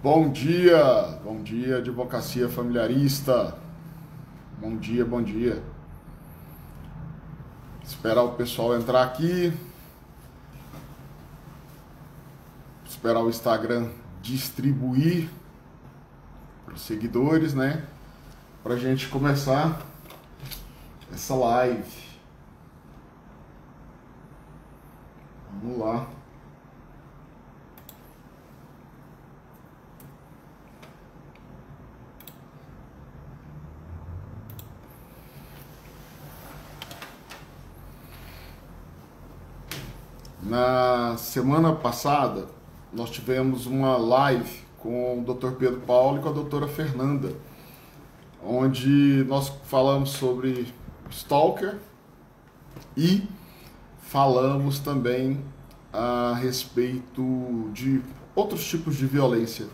Bom dia, advocacia familiarista. Bom dia, bom dia. Esperar o pessoal entrar aqui, esperar o Instagram distribuir para os seguidores, né? Para a gente começar essa live. Vamos lá. Na semana passada, nós tivemos uma live com o Dr. Pedro Paulo e com a doutora Fernanda, onde nós falamos sobre stalker e falamos também a respeito de outros tipos de violência.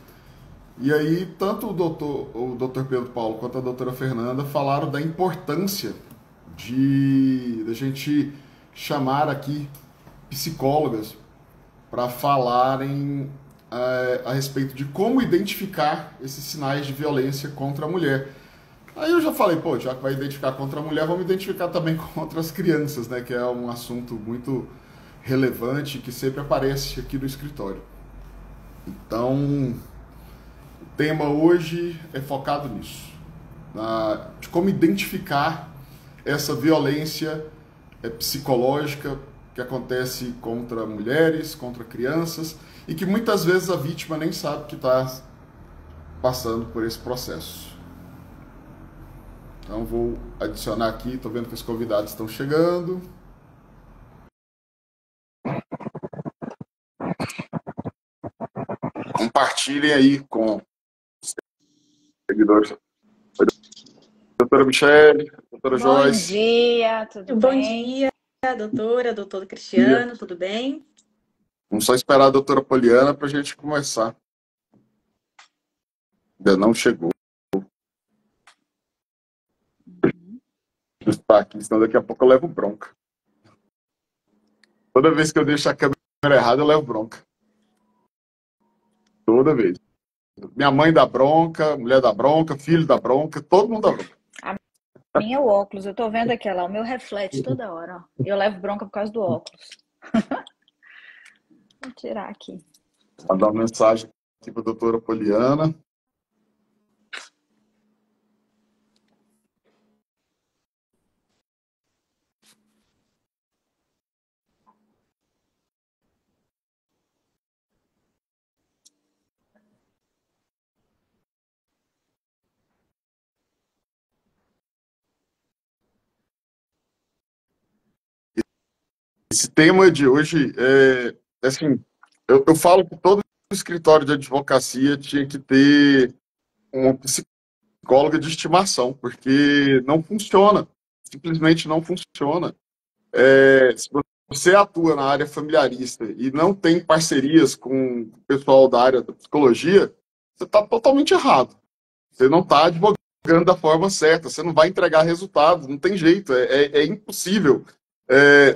E aí, tanto o doutor Pedro Paulo quanto a doutora Fernanda falaram da importância de a gente chamar aqui psicólogas para falarem a respeito de como identificar esses sinais de violência contra a mulher. Aí eu já falei, pô, já que vai identificar contra a mulher, vamos identificar também contra as crianças, né? Que é um assunto muito relevante que sempre aparece aqui no escritório. Então, o tema hoje é focado nisso, de como identificar essa violência psicológica que acontece contra mulheres, contra crianças, e que muitas vezes a vítima nem sabe que está passando por esse processo. Então vou adicionar aqui, estou vendo que os convidados estão chegando. Compartilhem aí com os seguidores. Oi, doutora Michele, doutora Bom Joyce. dia, tudo Bom bem? dia, doutor Cristiano, tudo bem? Vamos só esperar a doutora Poliana para a gente começar. Ainda não chegou. Está aqui, senão daqui a pouco eu levo bronca. Toda vez que eu deixo a câmera errada, eu levo bronca. Toda vez. Minha mãe dá bronca, mulher dá bronca, filho dá bronca, todo mundo dá bronca. A minha é o óculos, eu tô vendo aqui, ó, o meu reflete toda hora, ó. Eu levo bronca por causa do óculos. Vou tirar aqui. Vou mandar uma mensagem aqui para a doutora Poliana. Esse tema de hoje assim, eu falo que todo escritório de advocacia tinha que ter uma psicóloga de estimação, porque não funciona, simplesmente não funciona. Se você atua na área familiarista e não tem parcerias com o pessoal da área da psicologia, você está totalmente errado. Você não está advogando da forma certa, você não vai entregar resultado, não tem jeito, é impossível.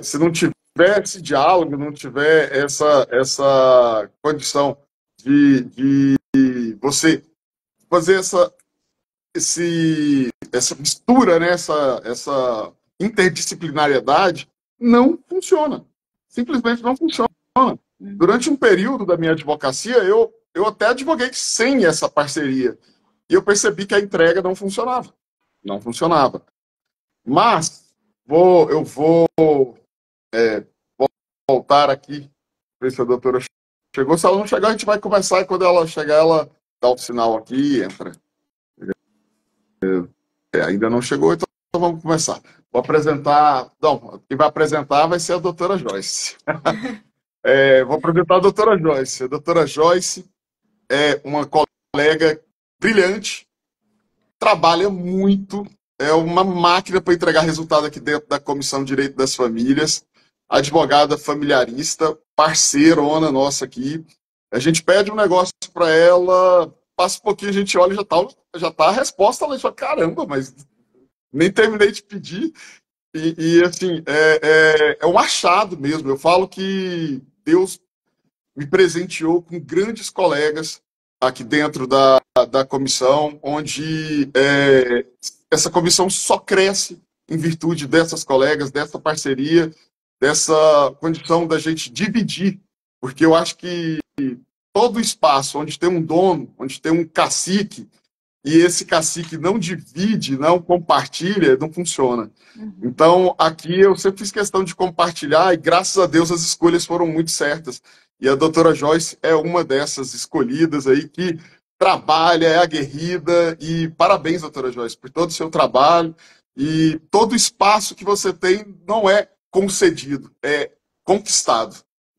Se não tiver esse diálogo, não tiver essa condição de você fazer essa mistura, né, essa interdisciplinariedade, não funciona. Simplesmente não funciona. Durante um período da minha advocacia, eu até advoguei sem essa parceria. E eu percebi que a entrega não funcionava. Não funcionava. Mas eu vou voltar aqui, ver se a doutora chegou. Se ela não chegar, a gente vai começar, e quando ela chegar, ela dá o sinal aqui e entra. Ainda não chegou, então vamos começar. Vou apresentar. Não, quem vai apresentar vai ser a doutora Joyce. Vou apresentar a doutora Joyce. A doutora Joyce é uma colega brilhante, trabalha muito, é uma máquina para entregar resultado aqui dentro da Comissão de Direito das Famílias, advogada familiarista, parceirona nossa aqui. A gente pede um negócio para ela, passa um pouquinho, a gente olha e já tá a resposta. Ela fala, caramba, mas nem terminei de pedir. Assim, é um achado mesmo. Eu falo que Deus me presenteou com grandes colegas aqui dentro da comissão, onde essa comissão só cresce em virtude dessas colegas, dessa parceria, dessa condição da gente dividir, porque eu acho que todo espaço onde tem um dono, onde tem um cacique, e esse cacique não divide, não compartilha, não funciona. Então, aqui eu sempre fiz questão de compartilhar e, graças a Deus, as escolhas foram muito certas. E a doutora Joyce é uma dessas escolhidas aí que trabalha, é aguerrida. E parabéns, doutora Joyce, por todo o seu trabalho. E todo espaço que você tem não é concedido, é conquistado.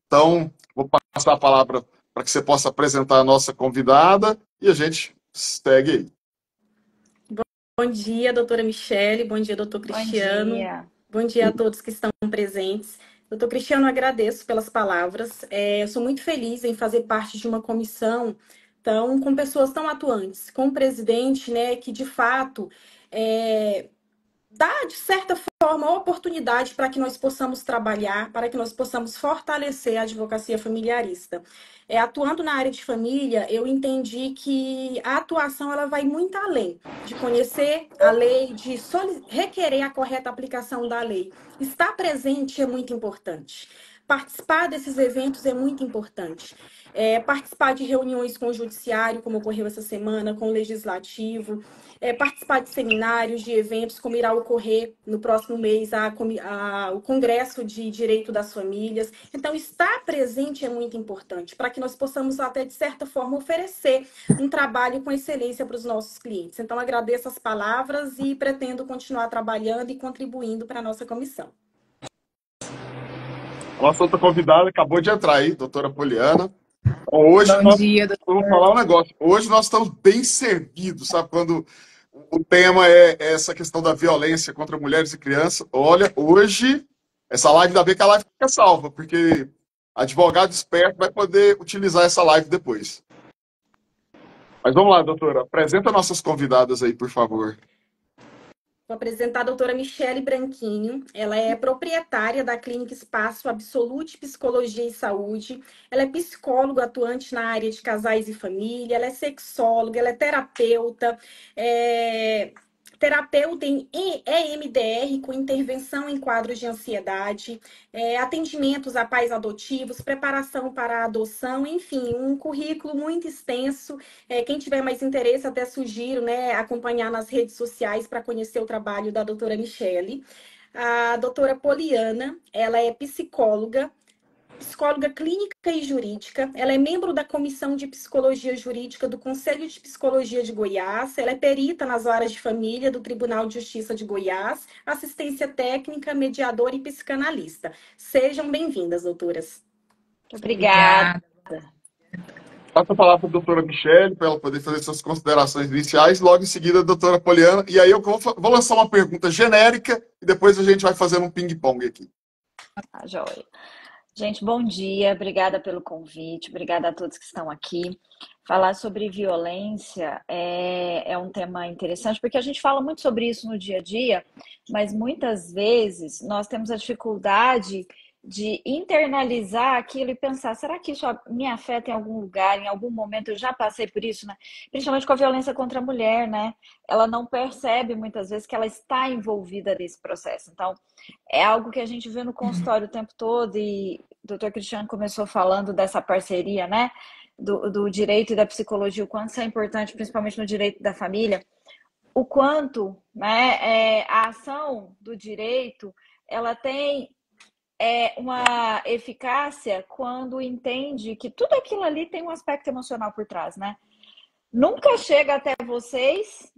Então, vou passar a palavra para que você possa apresentar a nossa convidada e a gente segue aí. Bom dia, doutora Michele. Bom dia, doutor Cristiano. Bom dia. Bom dia a todos que estão presentes. Doutor Cristiano, agradeço pelas palavras. Eu sou muito feliz em fazer parte de uma comissão com pessoas tão atuantes, com um presidente, né, que de fato dá, de certa forma, a oportunidade para que nós possamos trabalhar, para que nós possamos fortalecer a advocacia familiarista. Atuando na área de família, eu entendi que a atuação ela vai muito além de conhecer a lei, de requerer a correta aplicação da lei. Estar presente é muito importante. Participar desses eventos é muito importante. Participar de reuniões com o judiciário, como ocorreu essa semana, com o legislativo, participar de seminários, de eventos, como irá ocorrer no próximo mês o Congresso de Direito das Famílias. Então, estar presente é muito importante, para que nós possamos, até de certa forma, oferecer um trabalho com excelência para os nossos clientes. Então, agradeço as palavras e pretendo continuar trabalhando e contribuindo para a nossa comissão. Nossa outra convidada acabou de entrar aí, doutora Poliana. Hoje Bom dia, doutor. Vamos falar um negócio. Hoje nós estamos bem servidos, sabe? Quando o tema é essa questão da violência contra mulheres e crianças. Olha, hoje, essa live, ainda bem que a live fica salva, porque advogado esperto vai poder utilizar essa live depois. Mas vamos lá, doutora. Apresenta nossas convidadas aí, por favor. Vou apresentar a doutora Michele Branquinho. Ela é proprietária da Clínica Espaço Absolute Psicologia e Saúde. Ela é psicóloga atuante na área de casais e família. Ela é sexóloga, ela é terapeuta. Terapeuta em EMDR, com intervenção em quadros de ansiedade, atendimentos a pais adotivos, preparação para a adoção, enfim, um currículo muito extenso. Quem tiver mais interesse, até sugiro, né, acompanhar nas redes sociais para conhecer o trabalho da doutora Michele. A doutora Poliana, ela é psicóloga clínica e jurídica. Ela é membro da Comissão de Psicologia Jurídica do Conselho de Psicologia de Goiás. Ela é perita nas áreas de família do Tribunal de Justiça de Goiás, assistência técnica, mediadora e psicanalista. Sejam bem-vindas, doutoras. Obrigada. Passo a palavra para a doutora Michele, para ela poder fazer suas considerações iniciais, logo em seguida a doutora Poliana, e aí eu vou lançar uma pergunta genérica e depois a gente vai fazendo um ping-pong aqui. Tá, joia. Gente, bom dia, obrigada pelo convite, obrigada a todos que estão aqui. Falar sobre violência é um tema interessante, porque a gente fala muito sobre isso no dia a dia, mas muitas vezes nós temos a dificuldade de internalizar aquilo e pensar, será que isso me afeta em algum lugar, em algum momento eu já passei por isso, né? Principalmente com a violência contra a mulher, né? Ela não percebe muitas vezes que ela está envolvida nesse processo. Então, é algo que a gente vê no consultório o tempo todo e o doutor Cristiano começou falando dessa parceria, né? Do direito e da psicologia, o quanto isso é importante, principalmente no direito da família, o quanto, né, a ação do direito, ela tem uma eficácia quando entende que tudo aquilo ali tem um aspecto emocional por trás, né? Nunca chega até vocês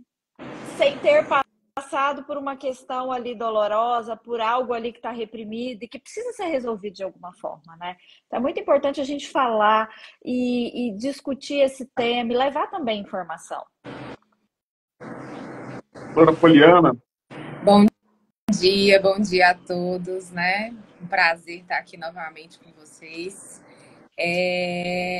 sem ter passado por uma questão ali dolorosa, por algo ali que está reprimido e que precisa ser resolvido de alguma forma, né? Então é muito importante a gente falar e discutir esse tema e levar também informação. Doutora Poliana. Bom dia a todos, né? Um prazer estar aqui novamente com vocês.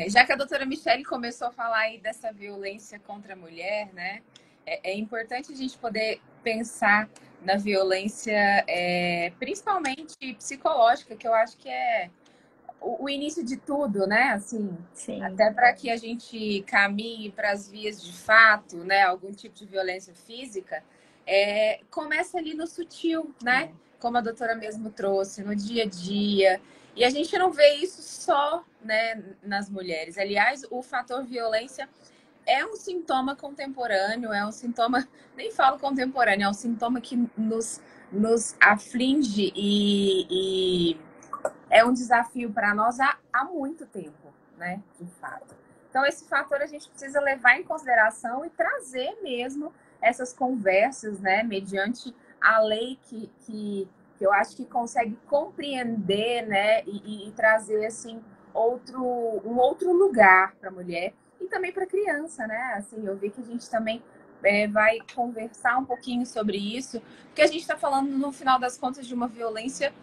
Já que a doutora Michele começou a falar aí dessa violência contra a mulher, né? É importante a gente poder pensar na violência, principalmente psicológica, que eu acho que é o início de tudo, né? Assim, Sim. até para que a gente caminhe para as vias de fato, né? Algum tipo de violência física, começa ali no sutil, né? Como a doutora mesmo trouxe, no dia a dia. E a gente não vê isso só, né, nas mulheres. Aliás, o fator violência é um sintoma contemporâneo, é um sintoma, nem falo contemporâneo, é um sintoma que nos aflige e é um desafio para nós há muito tempo, né, de fato. Então, esse fator a gente precisa levar em consideração e trazer mesmo essas conversas, né, mediante a lei que eu acho que consegue compreender, né, e trazer, assim, um outro lugar para a mulher e também para a criança, né? Assim, eu vi que a gente também vai conversar um pouquinho sobre isso, porque a gente está falando, no final das contas, de uma violência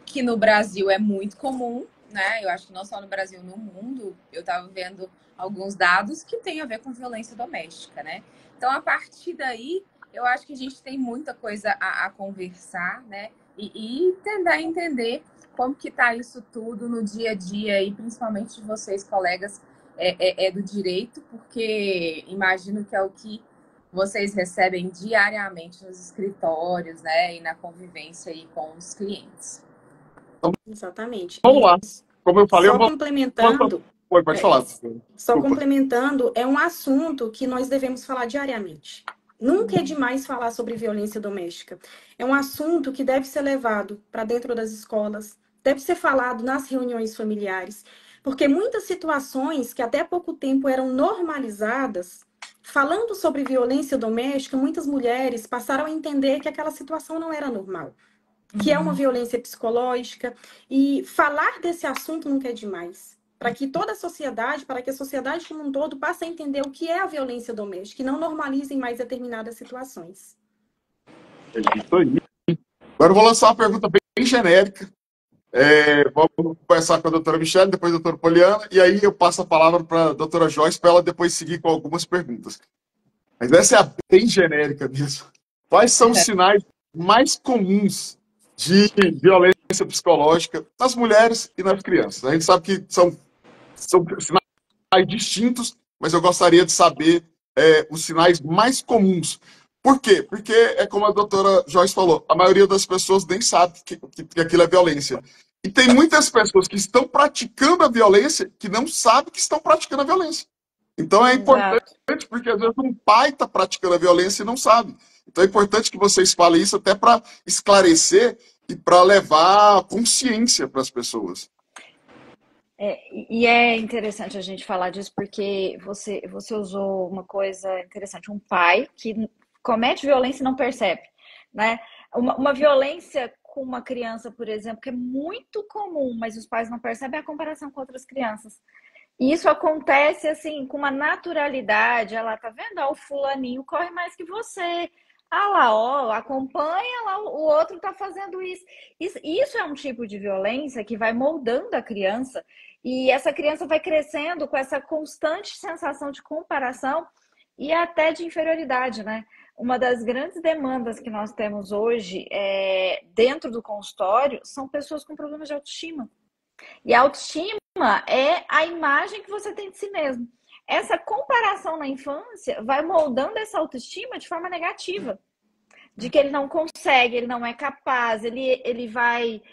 que no Brasil é muito comum, né? Eu acho que não só no Brasil, no mundo. Eu estava vendo alguns dados que tem a ver com violência doméstica, né? Então, a partir daí, eu acho que a gente tem muita coisa a conversar, né? E tentar entender como que tá isso tudo no dia a dia, e principalmente de vocês, colegas, do direito, porque imagino que é o que vocês recebem diariamente nos escritórios, né? E na convivência aí com os clientes. Exatamente. Vamos E lá. Como eu falei, só complementando, Oi, pode falar. só Desculpa. complementando, é um assunto que nós devemos falar diariamente. Nunca é demais falar sobre violência doméstica. É um assunto que deve ser levado para dentro das escolas, deve ser falado nas reuniões familiares, porque muitas situações que até pouco tempo eram normalizadas, falando sobre violência doméstica, muitas mulheres passaram a entender que aquela situação não era normal, que é uma violência psicológica, e falar desse assunto nunca é demais. Para que toda a sociedade, para que a sociedade como um todo passe a entender o que é a violência doméstica e não normalizem mais determinadas situações. É isso aí. Agora eu vou lançar uma pergunta bem genérica. Vamos conversar com a doutora Michele, depois a doutora Poliana, e aí eu passo a palavra para a doutora Joyce para ela depois seguir com algumas perguntas. Mas essa é a bem genérica mesmo. Quais são os sinais mais comuns de violência psicológica nas mulheres e nas crianças? A gente sabe que são sinais distintos, mas eu gostaria de saber os sinais mais comuns. Por quê? Porque é como a doutora Joyce falou, a maioria das pessoas nem sabe que aquilo é violência. E tem muitas pessoas que estão praticando a violência que não sabem que estão praticando a violência. Então é importante, porque às vezes um pai está praticando a violência e não sabe. Então é importante que vocês falem isso até para esclarecer e para levar consciência para as pessoas. E é interessante a gente falar disso porque você usou uma coisa interessante, um pai que comete violência e não percebe, né? Uma violência com uma criança, por exemplo, que é muito comum, mas os pais não percebem, é a comparação com outras crianças. E isso acontece assim, com uma naturalidade. Ela tá vendo? O fulaninho corre mais que você. Ah lá, ó, acompanha lá, o outro tá fazendo isso. Isso é um tipo de violência que vai moldando a criança, e essa criança vai crescendo com essa constante sensação de comparação e até de inferioridade, né? Uma das grandes demandas que nós temos hoje dentro do consultório são pessoas com problemas de autoestima. E a autoestima é a imagem que você tem de si mesmo. Essa comparação na infância vai moldando essa autoestima de forma negativa. De que ele não consegue, ele não é capaz, ele vai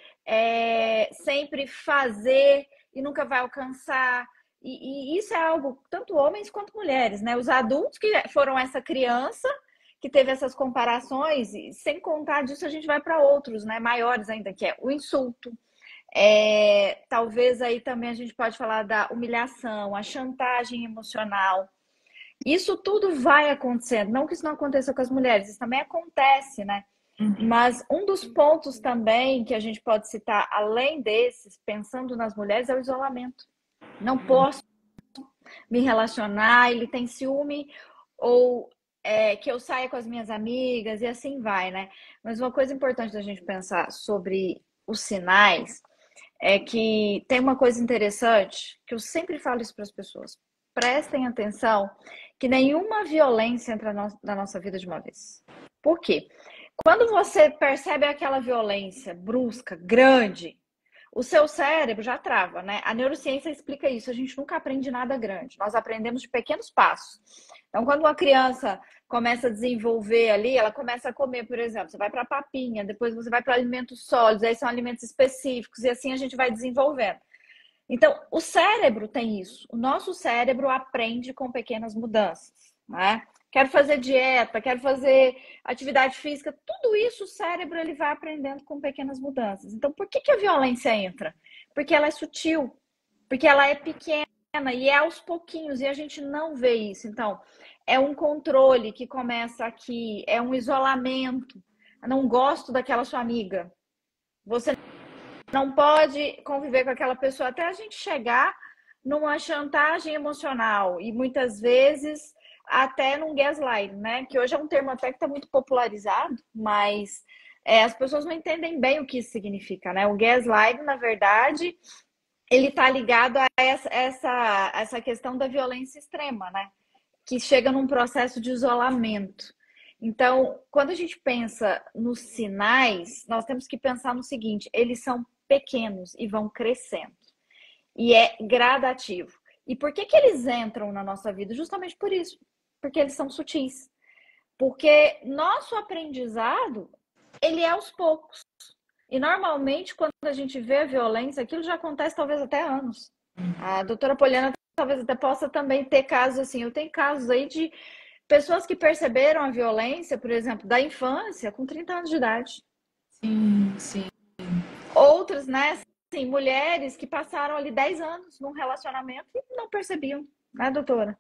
sempre fazer e nunca vai alcançar. E isso é algo, tanto homens quanto mulheres, né? Os adultos que foram essa criança que teve essas comparações, e sem contar disso a gente vai para outros, né? Maiores ainda, que é o insulto. Talvez aí também a gente pode falar da humilhação, a chantagem emocional. Isso tudo vai acontecendo, não que isso não aconteça com as mulheres, isso também acontece, né? Mas um dos pontos também que a gente pode citar, além desses, pensando nas mulheres, é o isolamento. Não posso me relacionar, ele tem ciúme, ou que eu saia com as minhas amigas, e assim vai, né? Mas uma coisa importante da gente pensar sobre os sinais é que tem uma coisa interessante, que eu sempre falo isso para as pessoas. Prestem atenção que nenhuma violência entra na nossa vida de uma vez. Por quê? Quando você percebe aquela violência brusca, grande, o seu cérebro já trava, né? A neurociência explica isso. A gente nunca aprende nada grande. Nós aprendemos de pequenos passos. Então, quando uma criança começa a desenvolver ali, ela começa a comer, por exemplo, você vai para a papinha, depois você vai para alimentos sólidos, aí são alimentos específicos, e assim a gente vai desenvolvendo. Então, o cérebro tem isso. O nosso cérebro aprende com pequenas mudanças, né? Quero fazer dieta, quero fazer atividade física, tudo isso o cérebro ele vai aprendendo com pequenas mudanças. Então, por que a violência entra? Porque ela é sutil, porque ela é pequena e é aos pouquinhos, e a gente não vê isso. Então, é um controle que começa aqui, é um isolamento. Eu não gosto daquela sua amiga. Você não pode conviver com aquela pessoa até a gente chegar numa chantagem emocional e muitas vezes até num gaslight, né? Que hoje é um termo até que está muito popularizado, mas as pessoas não entendem bem o que isso significa, né? O gaslight, na verdade, ele está ligado a essa questão da violência extrema, né? Que chega num processo de isolamento. Então, quando a gente pensa nos sinais, nós temos que pensar no seguinte: eles são pequenos e vão crescendo. E é gradativo. E por que eles entram na nossa vida? Justamente por isso. Porque eles são sutis. Porque nosso aprendizado, ele é aos poucos. E normalmente, quando a gente vê a violência, aquilo já acontece talvez até anos. A doutora Poliana talvez até possa também ter casos assim. Eu tenho casos aí de pessoas que perceberam a violência, por exemplo, da infância, com 30 anos de idade. Sim, sim. Outras, né? Assim, mulheres que passaram ali 10 anos num relacionamento e não percebiam, né, doutora?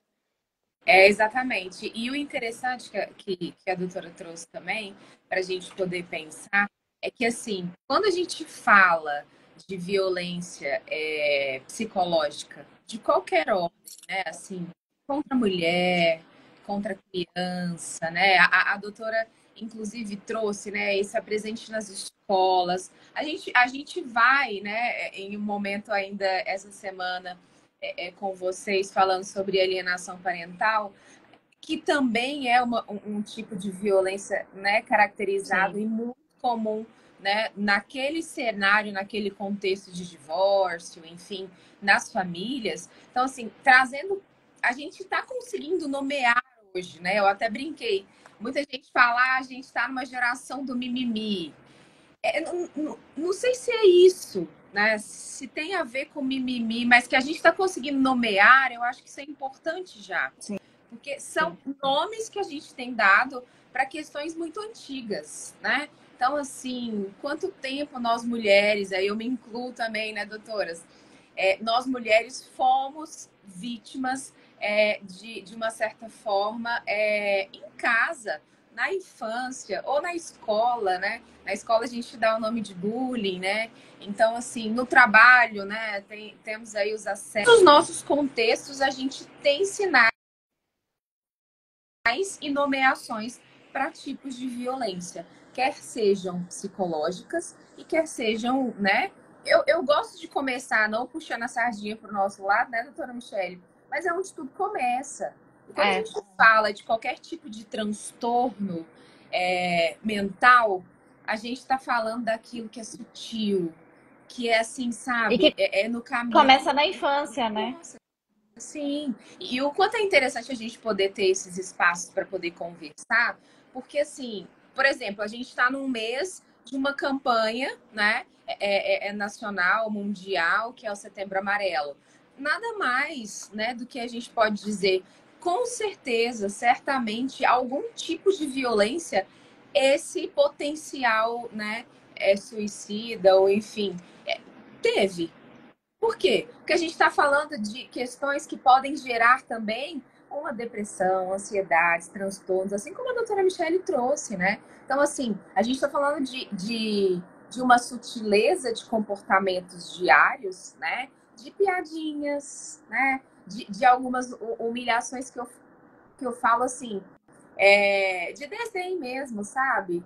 Exatamente. E o interessante que a doutora trouxe também, para a gente poder pensar, é que, assim, quando a gente fala de violência psicológica, de qualquer ordem, né, assim, contra a mulher, contra a criança, né, a doutora, inclusive, trouxe, né, esse presente nas escolas. A gente vai, né, em um momento ainda essa semana, com vocês falando sobre alienação parental, que também é um tipo de violência, né, caracterizado Sim. e muito comum, né, naquele cenário, naquele contexto de divórcio, enfim, nas famílias. Então, assim, trazendo, a gente está conseguindo nomear hoje, né? Eu até brinquei. Muita gente fala, a gente está numa geração do mimimi. Não sei se é isso, né? Se tem a ver com mimimi, mas que a gente está conseguindo nomear, eu acho que isso é importante já. Sim. Porque são nomes que a gente tem dado para questões muito antigas, né? Então, assim, quanto tempo nós mulheres, aí eu me incluo também, né, doutoras? Nós mulheres fomos vítimas de uma certa forma em casa, na infância ou na escola, né? Na escola a gente dá o nome de bullying, né? Então, assim, no trabalho, né? Temos aí os acessos. Nos nossos contextos, a gente tem sinais e nomeações para tipos de violência, quer sejam psicológicas e quer sejam, né? Eu gosto de começar, não puxando a sardinha para o nosso lado, né, doutora Michele? Mas é onde tudo começa. E quando a gente fala de qualquer tipo de transtorno mental, a gente está falando daquilo que é sutil, que é assim, sabe? E que no caminho. começa na infância, né? Nossa, sim. E o quanto é interessante a gente poder ter esses espaços para poder conversar, porque, assim, por exemplo, a gente está num mês de uma campanha, né? Nacional, mundial, que é o Setembro Amarelo. Nada mais, né, do que a gente pode dizer, com certeza, certamente, algum tipo de violência, esse potencial, né, suicida, ou enfim, teve. Por quê? Porque a gente está falando de questões que podem gerar também uma depressão, ansiedade, transtornos, assim como a doutora Michele trouxe, né? Então, assim, a gente está falando de uma sutileza de comportamentos diários, né? De piadinhas, né? De algumas humilhações que eu falo assim, de desdém mesmo, sabe?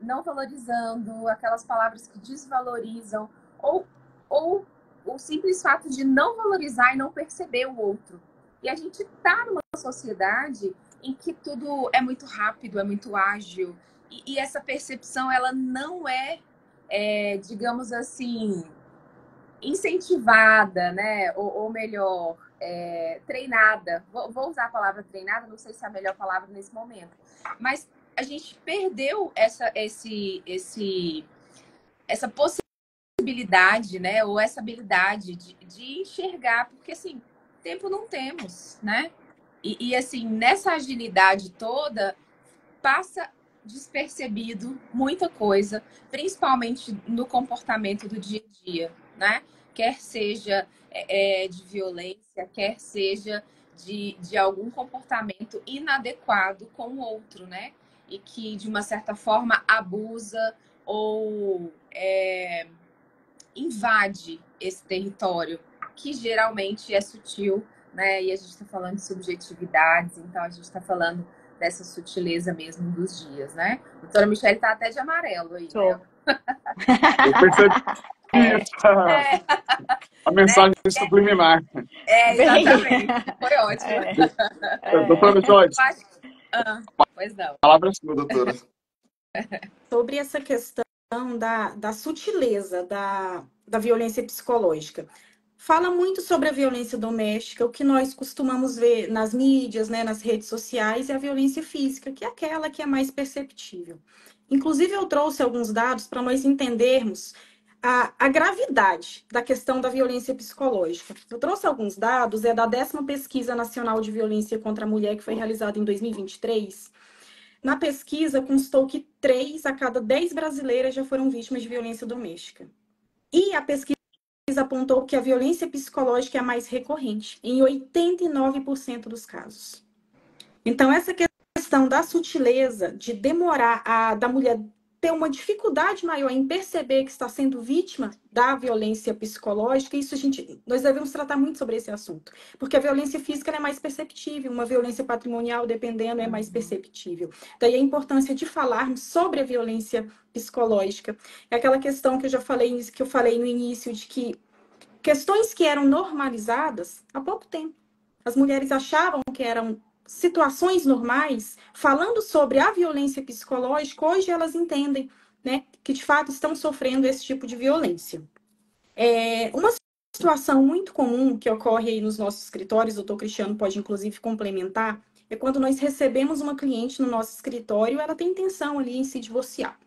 Não valorizando aquelas palavras que desvalorizam, ou o simples fato de não valorizar e não perceber o outro. E a gente está numa sociedade em que tudo é muito rápido, é muito ágil, e essa percepção ela não digamos assim, incentivada, né? Ou melhor, treinada. Vou usar a palavra treinada, não sei se é a melhor palavra nesse momento. Mas a gente perdeu essa possibilidade, né? Ou essa habilidade de enxergar, porque assim, tempo não temos, né? E assim, nessa agilidade toda, passa despercebido muita coisa, principalmente no comportamento do dia a dia, né? Quer seja de violência, quer seja de algum comportamento inadequado com o outro, né? E que, de uma certa forma, abusa ou invade esse território, que geralmente é sutil, né? E a gente está falando de subjetividades, então a gente está falando dessa sutileza mesmo dos dias, né? A doutora Michele tá até de amarelo aí, Tô. né? Eu percebi a mensagem subliminar. Exatamente. Foi ótimo. Doutora Joyce, Pois não. palavra sua, doutora. Sobre essa questão da sutileza da violência psicológica. Fala muito sobre a violência doméstica, o que nós costumamos ver nas mídias, né, nas redes sociais, e a violência física, que é aquela que é mais perceptível. Inclusive, eu trouxe alguns dados para nós entendermos a gravidade da questão da violência psicológica. Eu trouxe alguns dados, da 10ª Pesquisa Nacional de Violência contra a Mulher, que foi realizada em 2023. Na pesquisa, constou que 3 a cada 10 brasileiras já foram vítimas de violência doméstica. E a pesquisa apontou que a violência psicológica é a mais recorrente, em 89% dos casos. Então, essa questão da sutileza, de demorar da mulher ter uma dificuldade maior em perceber que está sendo vítima da violência psicológica, nós devemos tratar muito sobre esse assunto, porque a violência física é mais perceptível, uma violência patrimonial, dependendo, é mais perceptível. Daí a importância de falarmos sobre a violência psicológica. É aquela questão que eu falei no início, de que questões que eram normalizadas há pouco tempo. As mulheres achavam que eram situações normais, falando sobre a violência psicológica, hoje elas entendem, né, que de fato estão sofrendo esse tipo de violência. Uma situação muito comum que ocorre aí nos nossos escritórios, o doutor Cristiano pode inclusive complementar, é quando nós recebemos uma cliente no nosso escritório, ela tem intenção ali em se divorciar.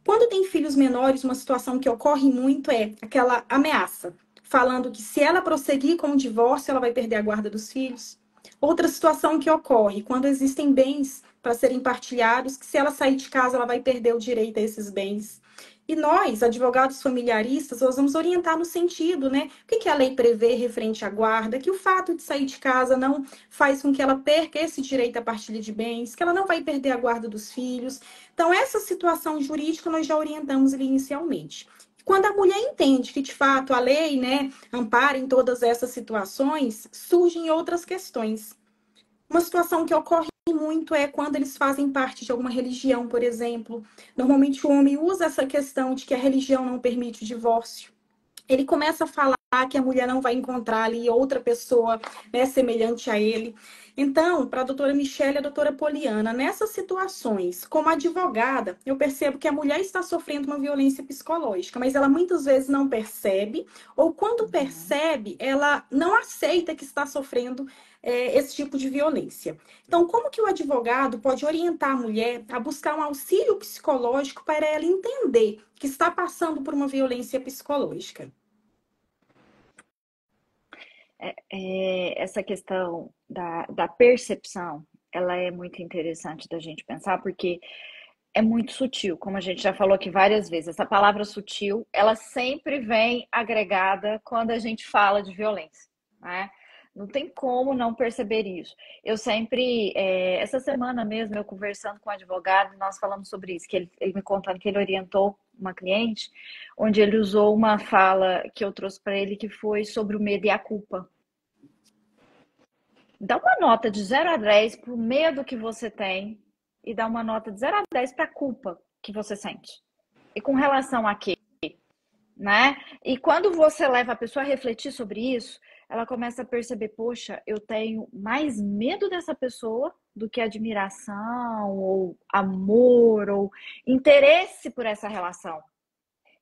Quando tem filhos menores, uma situação que ocorre muito é aquela ameaça, falando que se ela prosseguir com o divórcio, ela vai perder a guarda dos filhos. Outra situação que ocorre, quando existem bens para serem partilhados, que se ela sair de casa, ela vai perder o direito a esses bens. E nós, advogados familiaristas, nós vamos orientar no sentido, né? O que a lei prevê referente à guarda, que o fato de sair de casa não faz com que ela perca esse direito à partilha de bens, que ela não vai perder a guarda dos filhos. Então, essa situação jurídica nós já orientamos inicialmente. Quando a mulher entende que, de fato, a lei, né, ampara em todas essas situações, surgem outras questões. Uma situação que ocorre muito é quando eles fazem parte de alguma religião, por exemplo. Normalmente o homem usa essa questão de que a religião não permite o divórcio. Ele começa a falar que a mulher não vai encontrar ali outra pessoa, né, semelhante a ele. Então, para a doutora Michele e a doutora Poliana, nessas situações, como advogada, eu percebo que a mulher está sofrendo uma violência psicológica, mas ela muitas vezes não percebe, ou quando percebe, ela não aceita que está sofrendo esse tipo de violência. Então, como que o advogado pode orientar a mulher a buscar um auxílio psicológico para ela entender que está passando por uma violência psicológica? Essa questão da percepção, ela é muito interessante da gente pensar, porque é muito sutil, como a gente já falou aqui várias vezes. Essa palavra sutil, ela sempre vem agregada quando a gente fala de violência, né? Não tem como não perceber isso. Eu sempre, essa semana mesmo, eu conversando com um advogado, nós falamos sobre isso, que ele me contando que ele orientou uma cliente, onde ele usou uma fala que eu trouxe para ele, que foi sobre o medo e a culpa. Dá uma nota de 0 a 10 para o medo que você tem e dá uma nota de 0 a 10 para a culpa que você sente. E com relação a quê? Né? E quando você leva a pessoa a refletir sobre isso, ela começa a perceber, poxa, eu tenho mais medo dessa pessoa do que admiração, ou amor, ou interesse por essa relação.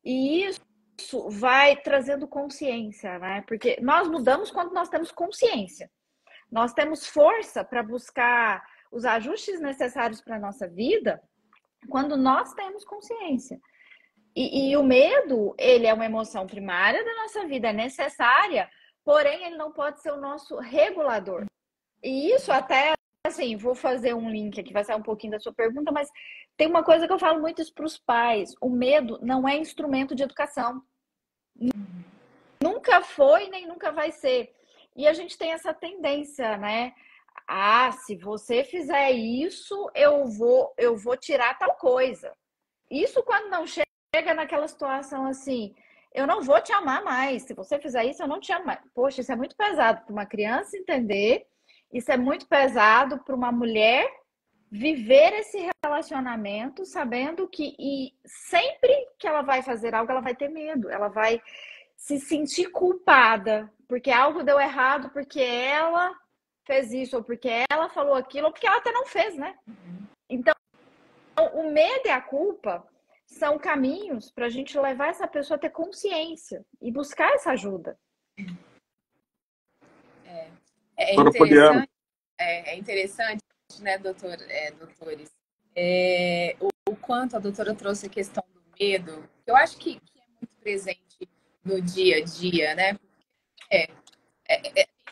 E isso isso vai trazendo consciência, né? Porque nós mudamos quando nós temos consciência. Nós temos força para buscar os ajustes necessários para a nossa vida quando nós temos consciência. E o medo, ele é uma emoção primária da nossa vida, é necessária, porém ele não pode ser o nosso regulador. E isso até, assim, vou fazer um link aqui, vai sair um pouquinho da sua pergunta, mas tem uma coisa que eu falo muito para os pais: o medo não é instrumento de educação. Nunca foi, nem nunca vai ser. E a gente tem essa tendência, né? Ah, se você fizer isso, eu vou tirar tal coisa. Isso quando não chega naquela situação assim, eu não vou te amar mais. Se você fizer isso, eu não te amo mais. Poxa, isso é muito pesado para uma criança entender. Isso é muito pesado para uma mulher viver esse relacionamento sabendo que sempre que ela vai fazer algo, ela vai ter medo. Ela vai se sentir culpada porque algo deu errado, porque ela fez isso, ou porque ela falou aquilo, ou porque ela até não fez, né? Então, o medo e a culpa são caminhos para a gente levar essa pessoa a ter consciência e buscar essa ajuda. É interessante, né, doutores? O quanto a doutora trouxe a questão do medo, eu acho que é muito presente no dia a dia, né?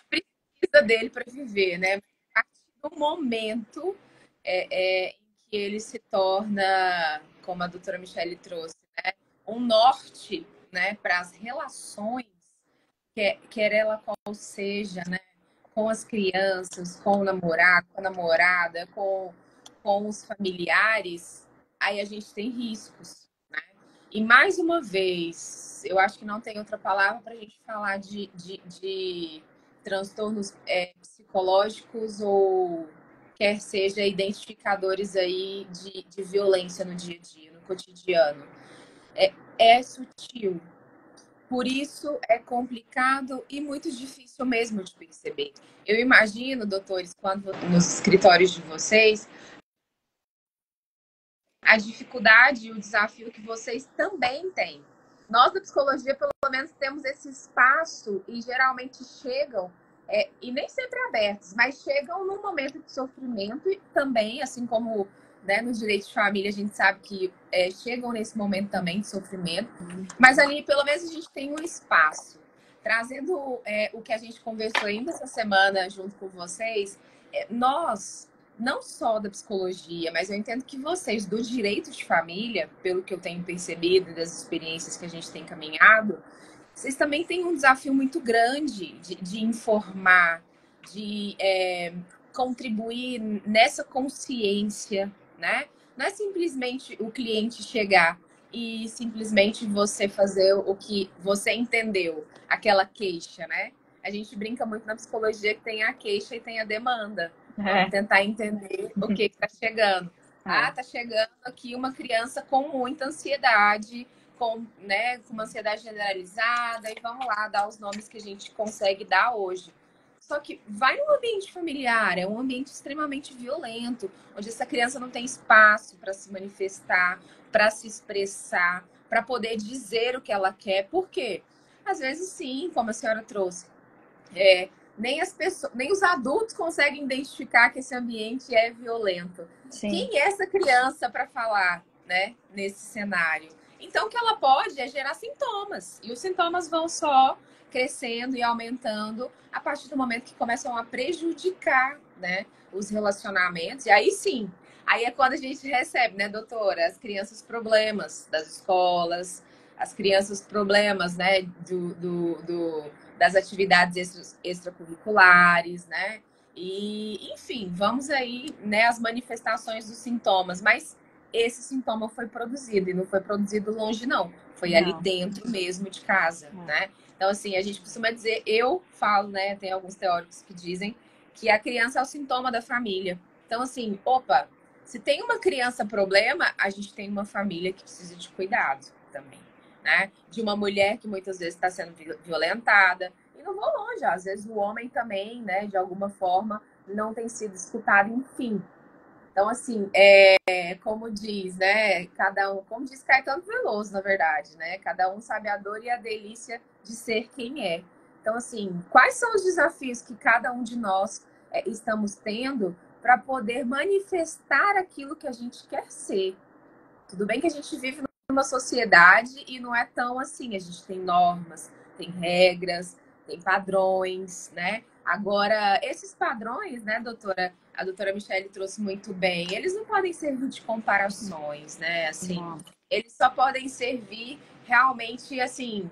Precisa dele para viver, né? A partir do momento em que ele se torna, como a doutora Michele trouxe, né, um norte, né, para as relações, quer ela qual seja, né, com as crianças, com o namorado, com a namorada, com os familiares, aí a gente tem riscos, né? E mais uma vez, eu acho que não tem outra palavra para a gente falar de transtornos psicológicos ou quer seja identificadores aí de violência no dia a dia, no cotidiano. É sutil. Por isso é complicado e muito difícil mesmo de perceber. Eu imagino, doutores, quando nos escritórios de vocês, a dificuldade e o desafio que vocês também têm. Nós da psicologia, pelo menos, temos esse espaço e geralmente chegam, e nem sempre abertos, mas chegam num momento de sofrimento e também, assim como, né, no direito de família, a gente sabe que chegam nesse momento também de sofrimento, mas ali, pelo menos, a gente tem um espaço. Trazendo o que a gente conversou ainda essa semana junto com vocês, nós, não só da psicologia, mas eu entendo que vocês, do direito de família, pelo que eu tenho percebido das experiências que a gente tem caminhado, vocês também têm um desafio muito grande de informar, de contribuir nessa consciência, né? Não é simplesmente o cliente chegar e simplesmente você fazer o que você entendeu, aquela queixa, né? A gente brinca muito na psicologia que tem a queixa e tem a demanda. Vamos tentar entender o que está chegando. Tá chegando aqui uma criança com muita ansiedade, com uma ansiedade generalizada, e vamos lá dar os nomes que a gente consegue dar hoje. Só que vai num ambiente familiar, é um ambiente extremamente violento, onde essa criança não tem espaço para se manifestar, para se expressar, para poder dizer o que ela quer. Por quê? Às vezes, sim, como a senhora trouxe, nem os adultos conseguem identificar que esse ambiente é violento. Sim. Quem é essa criança para falar, né, nesse cenário? Então, o que ela pode é gerar sintomas. E os sintomas vão só crescendo e aumentando a partir do momento que começam a prejudicar, né, os relacionamentos. E aí sim, aí é quando a gente recebe, né, doutora, as crianças problemas das escolas, as crianças problemas, né, das atividades extracurriculares, né? E, enfim, vamos aí, né, as manifestações dos sintomas, mas esse sintoma foi produzido, e não foi produzido longe, não. Foi ali dentro mesmo de casa, né? Então, assim, a gente costuma dizer, eu falo, né, tem alguns teóricos que dizem que a criança é o sintoma da família. Então, assim, se tem uma criança problema, a gente tem uma família que precisa de cuidado também. Né? De uma mulher que muitas vezes está sendo violentada. E não vou longe, às vezes o homem também, né, de alguma forma, não tem sido escutado, enfim. Então, assim, como diz, né? Cada um, como diz Caetano Veloso, na verdade, né? Cada um sabe a dor e a delícia de ser quem é. Então, assim, quais são os desafios que cada um de nós estamos tendo para poder manifestar aquilo que a gente quer ser? Tudo bem que a gente vive numa sociedade e não é tão assim. A gente tem normas, tem regras, tem padrões, né? Agora, esses padrões, né, doutora? A doutora Michele trouxe muito bem. Eles não podem servir de comparações, né? Assim, eles só podem servir realmente, assim,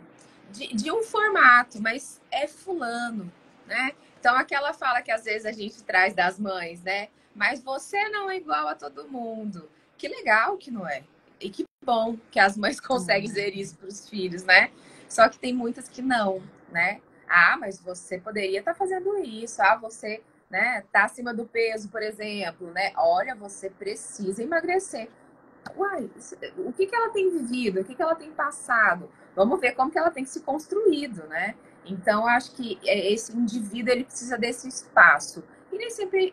de um formato, mas é fulano, né? Então, aquela fala que às vezes a gente traz das mães, né? Mas você não é igual a todo mundo. Que legal que não é. E que bom que as mães conseguem dizer isso para os filhos, né? Só que tem muitas que não, né? Ah, mas você poderia estar fazendo isso. Ah, você, né, tá acima do peso, por exemplo, né? Olha, você precisa emagrecer. Uai, o que ela tem vivido? O que ela tem passado? Vamos ver como que ela tem se construído, né? Então, acho que esse indivíduo, ele precisa desse espaço. E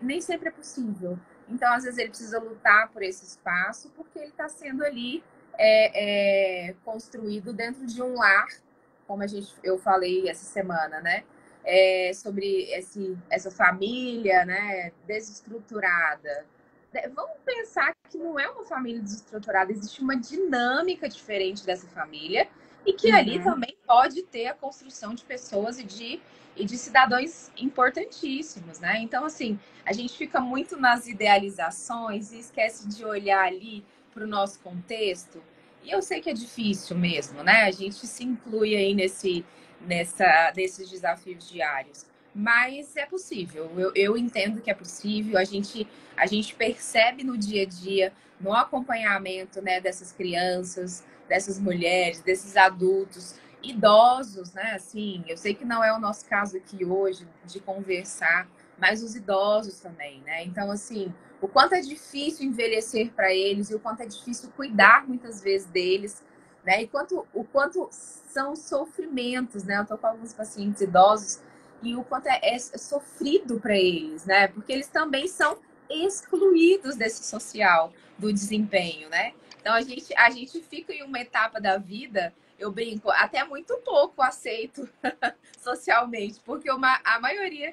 nem sempre é possível. Então, às vezes, ele precisa lutar por esse espaço, porque ele está sendo ali construído dentro de um lar, como eu falei essa semana, né? Sobre essa família, né, desestruturada. Vamos pensar que não é uma família desestruturada, existe uma dinâmica diferente dessa família e que ali também pode ter a construção de pessoas e de cidadãos importantíssimos, né? Então, assim, a gente fica muito nas idealizações e esquece de olhar ali para o nosso contexto. E eu sei que é difícil mesmo, né? A gente se inclui aí nesses desafios diários. Mas é possível, eu entendo que é possível, a gente percebe no dia a dia, no acompanhamento, né, dessas crianças, dessas mulheres, desses adultos, idosos, né, assim, eu sei que não é o nosso caso aqui hoje de conversar, mas os idosos também, né, então, assim, o quanto é difícil envelhecer para eles e o quanto é difícil cuidar muitas vezes deles, né, e o quanto são sofrimentos, né, eu tô com alguns pacientes idosos e o quanto é sofrido para eles, né? Porque eles também são excluídos desse social, do desempenho, né? Então a gente fica em uma etapa da vida, eu brinco, até muito pouco aceito socialmente, porque a maioria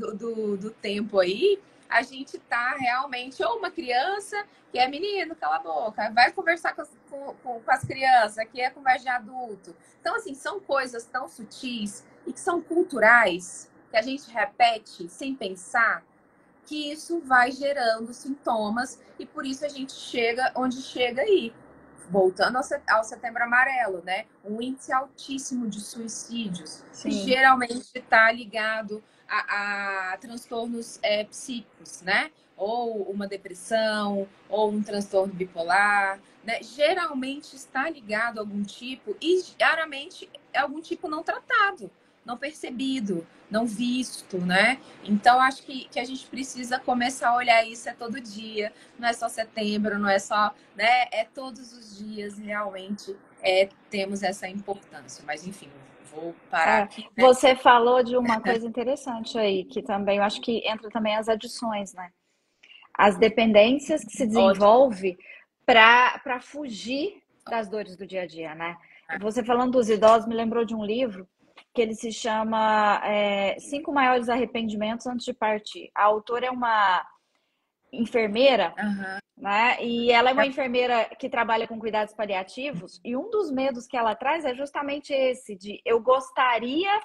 do tempo aí, a gente tá realmente, ou uma criança que é menino, cala a boca, vai conversar com as crianças, que é conversa de adulto. Então, assim, são coisas tão sutis e que são culturais, que a gente repete sem pensar, que isso vai gerando sintomas e por isso a gente chega onde chega aí. Voltando ao Setembro Amarelo, né? Um índice altíssimo de suicídios, que geralmente está ligado a transtornos psíquicos, né? Ou uma depressão, ou um transtorno bipolar, né? Geralmente está ligado a algum tipo, e raramente é algum tipo não tratado, não percebido, não visto, né? Então, acho que a gente precisa começar a olhar isso todo dia. Não é só setembro, não é só, né? É todos os dias, realmente, temos essa importância. Mas, enfim, vou parar aqui. Né? Você falou de uma coisa interessante aí, que também, eu acho que entra também as adições, né? As dependências que se desenvolve para fugir das dores do dia a dia, né? Você falando dos idosos, me lembrou de um livro que ele se chama 5 Maiores Arrependimentos Antes de Partir. A autora é uma enfermeira, né? E ela é uma enfermeira que trabalha com cuidados paliativos, e um dos medos que ela traz é justamente esse, de eu gostaria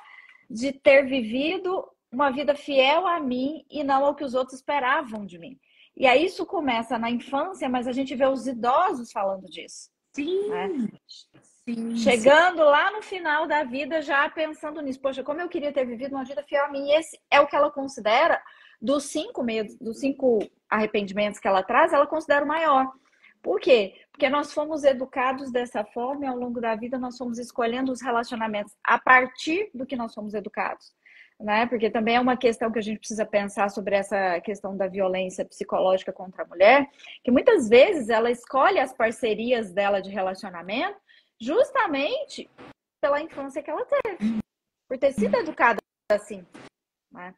de ter vivido uma vida fiel a mim e não ao que os outros esperavam de mim. E aí isso começa na infância, mas a gente vê os idosos falando disso. Sim, né? sim. Chegando lá no final da vida, já pensando nisso. Poxa, como eu queria ter vivido uma vida fiel a mim. E esse é o que ela considera, dos 5 medos, dos 5 arrependimentos que ela traz, ela considera o maior. Por quê? Porque nós fomos educados dessa forma e ao longo da vida nós fomos escolhendo os relacionamentos a partir do que nós fomos educados. Né? Porque também é uma questão que a gente precisa pensar sobre essa questão da violência psicológica contra a mulher, que muitas vezes ela escolhe as parcerias dela de relacionamento justamente pela infância que ela teve, por ter sido educada assim. Né?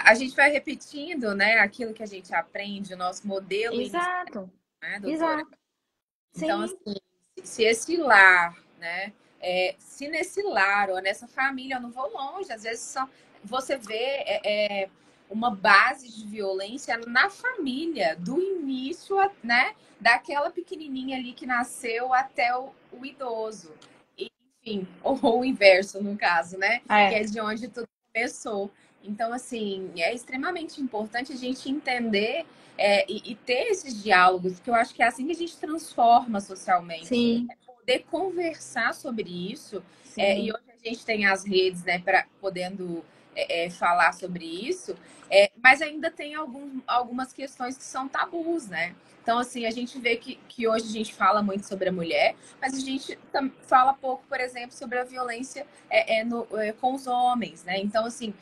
A gente vai repetindo, né, aquilo que a gente aprende, o nosso modelo inicial, Exato, né, doutora? exato. Então, Sim, assim, se esse lar, né, se nesse lar ou nessa família, eu não vou longe, às vezes só você vê uma base de violência na família, do início, né, daquela pequenininha ali que nasceu até o idoso. E, enfim, ou o inverso, no caso, né, que é de onde tudo começou. Então, assim, é extremamente importante a gente entender e ter esses diálogos, porque eu acho que é assim que a gente transforma socialmente. sim, É poder conversar sobre isso. E sim. hoje a gente tem as redes, né, podendo falar sobre isso, mas ainda tem algumas questões que são tabus, né? Então, assim, a gente vê que hoje a gente fala muito sobre a mulher, mas a gente fala pouco, por exemplo, sobre a violência com os homens, né? Então, assim,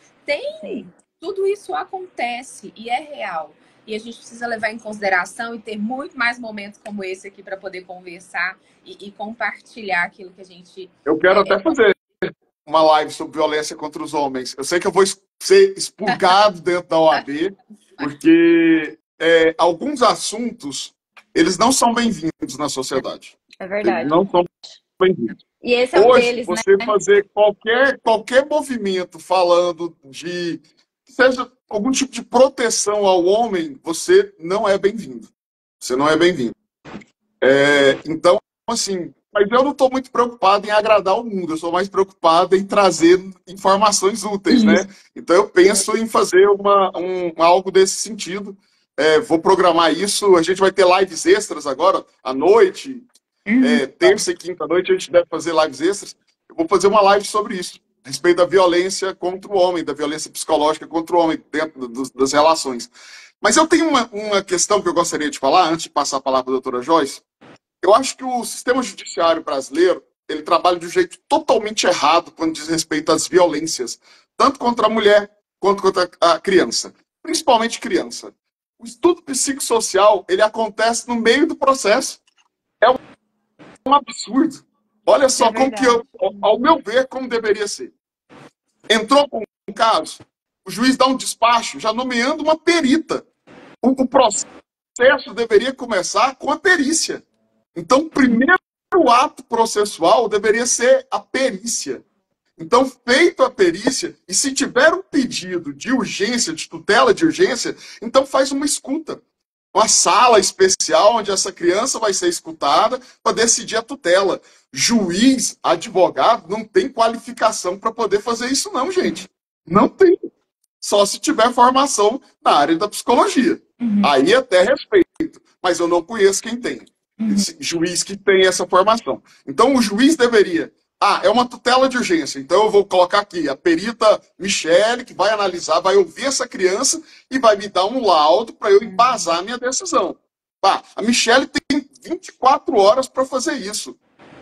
Sim. tudo isso acontece e é real. E a gente precisa levar em consideração e ter muito mais momentos como esse aqui para poder conversar e compartilhar aquilo que a gente. Eu quero até fazer uma live sobre violência contra os homens. Eu sei que eu vou ser expurgado dentro da OAB, porque alguns assuntos, eles não são bem-vindos na sociedade. É Eles verdade. não são bem-vindos. E esse é um Hoje, deles, você né? fazer qualquer movimento falando de que seja algum tipo de proteção ao homem, você não é bem-vindo. Você não é bem-vindo. Então, assim, mas eu não estou muito preocupado em agradar o mundo, eu sou mais preocupado em trazer informações úteis, né? Então eu penso em fazer algo desse sentido. Vou programar isso, a gente vai ter lives extras agora, à noite, terça e quinta à noite a gente deve fazer lives extras. Eu vou fazer uma live sobre isso, a respeito da violência contra o homem, da violência psicológica contra o homem dentro das relações. Mas eu tenho uma questão que eu gostaria de falar, antes de passar a palavra para a doutora Joyce. Eu acho que o sistema judiciário brasileiro, ele trabalha de um jeito totalmente errado quando diz respeito às violências, tanto contra a mulher quanto contra a criança, principalmente criança. O estudo psicossocial, ele acontece no meio do processo. É um absurdo. Olha só como que ao meu ver, como deveria ser. Entrou com um caso, o juiz dá um despacho já nomeando uma perita. O processo deveria começar com a perícia. Então, o primeiro ato processual deveria ser a perícia. Então, feito a perícia, e se tiver um pedido de urgência, de tutela de urgência, então faz uma escuta. Uma sala especial onde essa criança vai ser escutada para decidir a tutela. Juiz, advogado, não tem qualificação para poder fazer isso não, gente. Não tem. Só se tiver formação na área da psicologia. Aí até respeito, mas eu não conheço quem tem. Esse juiz que tem essa formação. Então o juiz deveria... é uma tutela de urgência. Então eu vou colocar aqui a perita Michele, que vai analisar, vai ouvir essa criança e vai me dar um laudo para eu embasar a minha decisão. A Michele tem 24 horas para fazer isso.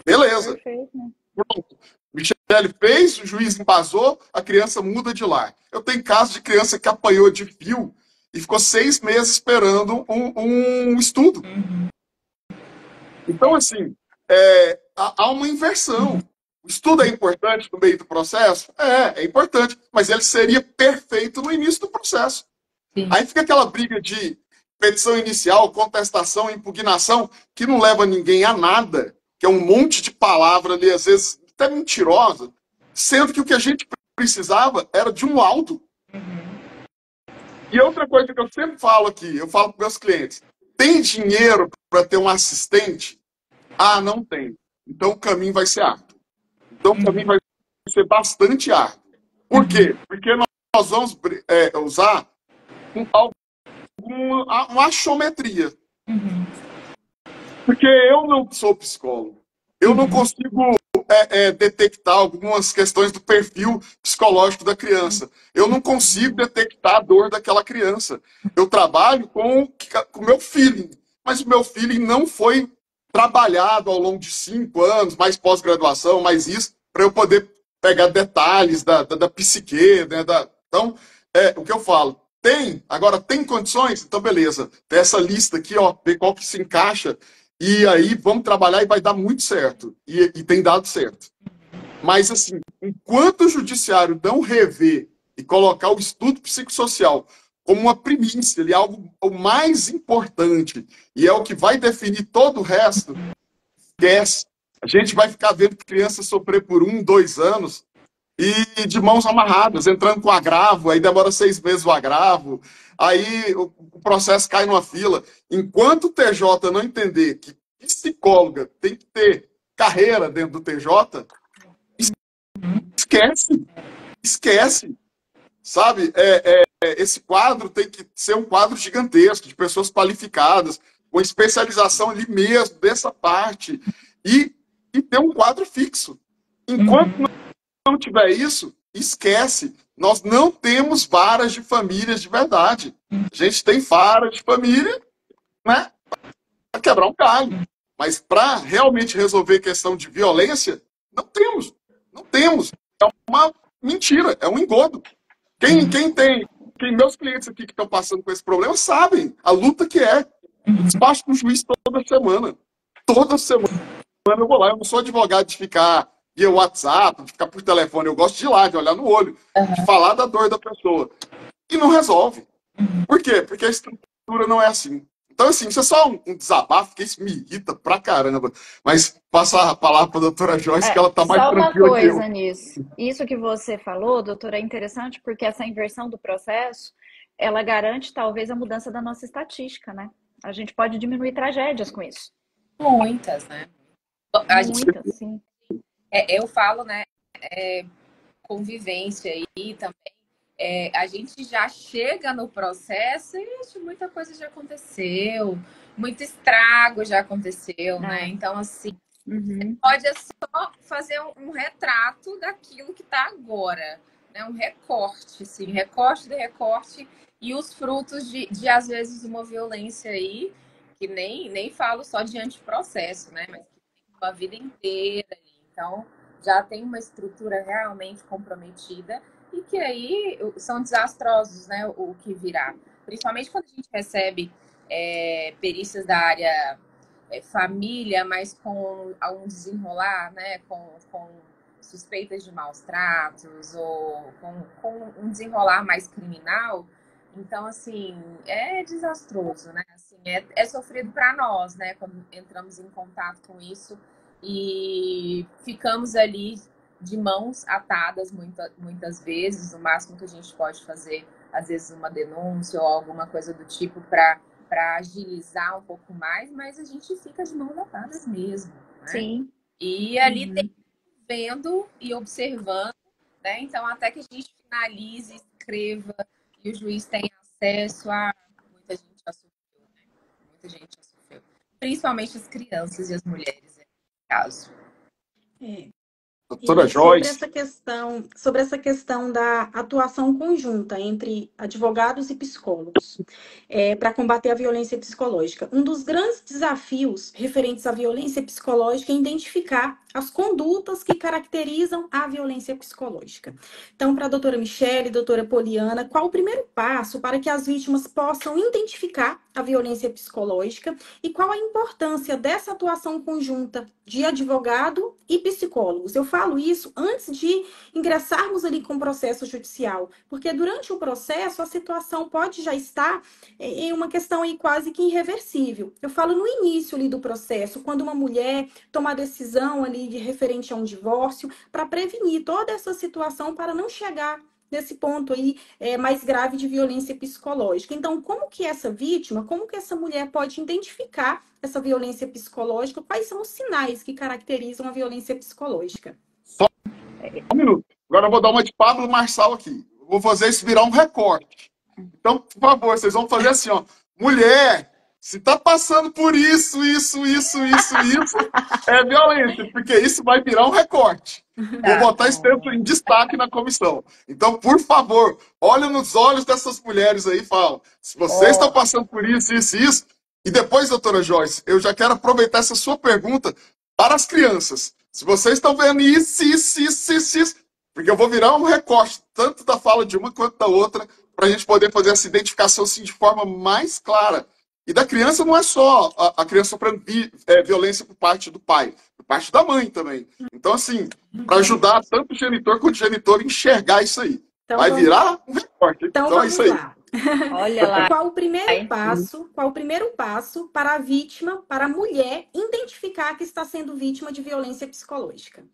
Beleza. Perfeito, né? Pronto. Michele fez, o juiz embasou, a criança muda de lar. Eu tenho caso de criança que apanhou de fio e ficou 6 meses esperando um estudo. Então, assim, há uma inversão. O estudo é importante no meio do processo? É importante, mas ele seria perfeito no início do processo. Sim. Aí fica aquela briga de petição inicial, contestação, impugnação, que não leva ninguém a nada, que é um monte de palavra ali, às vezes até mentirosa, sendo que o que a gente precisava era de um laudo. E outra coisa que eu sempre falo aqui, eu falo para meus clientes, tem dinheiro para ter um assistente? Não tem. Então o caminho vai ser árduo. Então o caminho vai ser bastante árduo. Por quê? Porque nós vamos usar uma achometria. Porque eu não sou psicólogo. Eu não consigo detectar algumas questões do perfil psicológico da criança. Eu não consigo detectar a dor daquela criança. Eu trabalho com o meu feeling. Mas o meu feeling não foi trabalhado ao longo de 5 anos, mais pós-graduação, mais isso, para eu poder pegar detalhes da psique, né? Então, o que eu falo, agora tem condições? Então, beleza, tem essa lista aqui, ver qual que se encaixa, e aí vamos trabalhar e vai dar muito certo, e tem dado certo. Mas, assim, enquanto o judiciário não rever e colocar o estudo psicossocial como uma primícia, ali, algo o mais importante, e é o que vai definir todo o resto, esquece. A gente vai ficar vendo criança sofrer por 1, 2 anos e de mãos amarradas, entrando com agravo, aí demora 6 meses o agravo, aí o processo cai numa fila. Enquanto o TJ não entender que psicóloga tem que ter carreira dentro do TJ, esquece, esquece. Sabe, esse quadro tem que ser um quadro gigantesco, de pessoas qualificadas, com especialização ali mesmo, dessa parte, e ter um quadro fixo. Enquanto não tiver isso, esquece. Nós não temos varas de famílias de verdade. A gente tem vara de família, né, para quebrar um galho. Mas para realmente resolver questão de violência, não temos. Não temos. É uma mentira, é um engodo. Quem meus clientes aqui que estão passando com esse problema sabem a luta que é. Eu despacho com o juiz toda semana. Toda semana eu vou lá. Eu não sou advogado de ficar via WhatsApp, de ficar por telefone. Eu gosto de ir lá, de olhar no olho, de falar da dor da pessoa. E não resolve. Por quê? Porque a estrutura não é assim. Então, assim, isso é só um desabafo, que isso me irrita pra caramba. Mas passar a palavra para a doutora Joyce, que ela está mais Só uma tranquila que eu. coisa nisso. Isso que você falou, doutora, é interessante porque essa inversão do processo, ela garante talvez a mudança da nossa estatística, né? A gente pode diminuir tragédias com isso. Muitas, né? Muitas, sim. Eu falo, né? Convivência aí também. A gente já chega no processo e muita coisa já aconteceu, muito estrago já aconteceu, né? Então, assim, você pode só fazer um retrato daquilo que está agora, né? Um recorte, assim, recorte de recorte, e os frutos de às vezes, uma violência aí, que nem falo só de anteprocesso, né? Mas que tem uma vida inteira. Então, já tem uma estrutura realmente comprometida e que aí são desastrosos, né, o que virá. Principalmente quando a gente recebe perícias da área família, mas com um desenrolar, né, com suspeitas de maus tratos ou com um desenrolar mais criminal. Então, assim, é desastroso, né? Assim, é sofrido para nós, né, quando entramos em contato com isso e ficamos ali de mãos atadas muitas vezes. O máximo que a gente pode fazer, às vezes, uma denúncia ou alguma coisa do tipo para agilizar um pouco mais, mas a gente fica de mãos atadas mesmo, né? Sim. E ali vendo e observando, né? Então, até que a gente finalize, escreva e o juiz tenha acesso a... Muita gente já sofreu, né? Muita gente já sofreu. Principalmente as crianças e as mulheres, no caso. Doutora Joyce. Sobre essa questão da atuação conjunta entre advogados e psicólogos para combater a violência psicológica. Um dos grandes desafios referentes à violência psicológica é identificar as condutas que caracterizam a violência psicológica. Então, para a doutora Michele, doutora Poliana, qual o primeiro passo para que as vítimas possam identificar a violência psicológica e qual a importância dessa atuação conjunta de advogado e psicólogos? Eu falo isso antes de ingressarmos ali com o processo judicial, porque durante o processo a situação pode já estar em uma questão aí quase que irreversível. Eu falo no início ali do processo, quando uma mulher toma a decisão ali de referente a um divórcio, para prevenir toda essa situação para não chegar nesse ponto aí mais grave de violência psicológica. Então, como que essa vítima, como que essa mulher pode identificar essa violência psicológica? Quais são os sinais que caracterizam a violência psicológica? Só um minuto. Agora eu vou dar uma de Pablo Marçal aqui. Vou fazer isso virar um recorte. Então, por favor, vocês vão fazer assim, ó. Mulher, se tá passando por isso, é violência, porque isso vai virar um recorte. Vou botar esse tempo em destaque na comissão. Então, por favor, olhem nos olhos dessas mulheres aí e falam, se você está passando por isso, e depois, doutora Joyce, eu já quero aproveitar essa sua pergunta para as crianças. Se vocês estão vendo isso, porque eu vou virar um recorte, tanto da fala de uma quanto da outra, para a gente poder fazer essa identificação assim, de forma mais clara. E da criança não é só a criança sofrendo violência por parte do pai, por parte da mãe também. Então, assim, para ajudar tanto o genitor quanto o genitor a enxergar isso aí. Então, Vai vamos, virar um recorte. então Então é vamos isso aí. lá. Olha lá, Qual o primeiro hein? passo? Qual o primeiro passo para a vítima, para a mulher identificar que está sendo vítima de violência psicológica?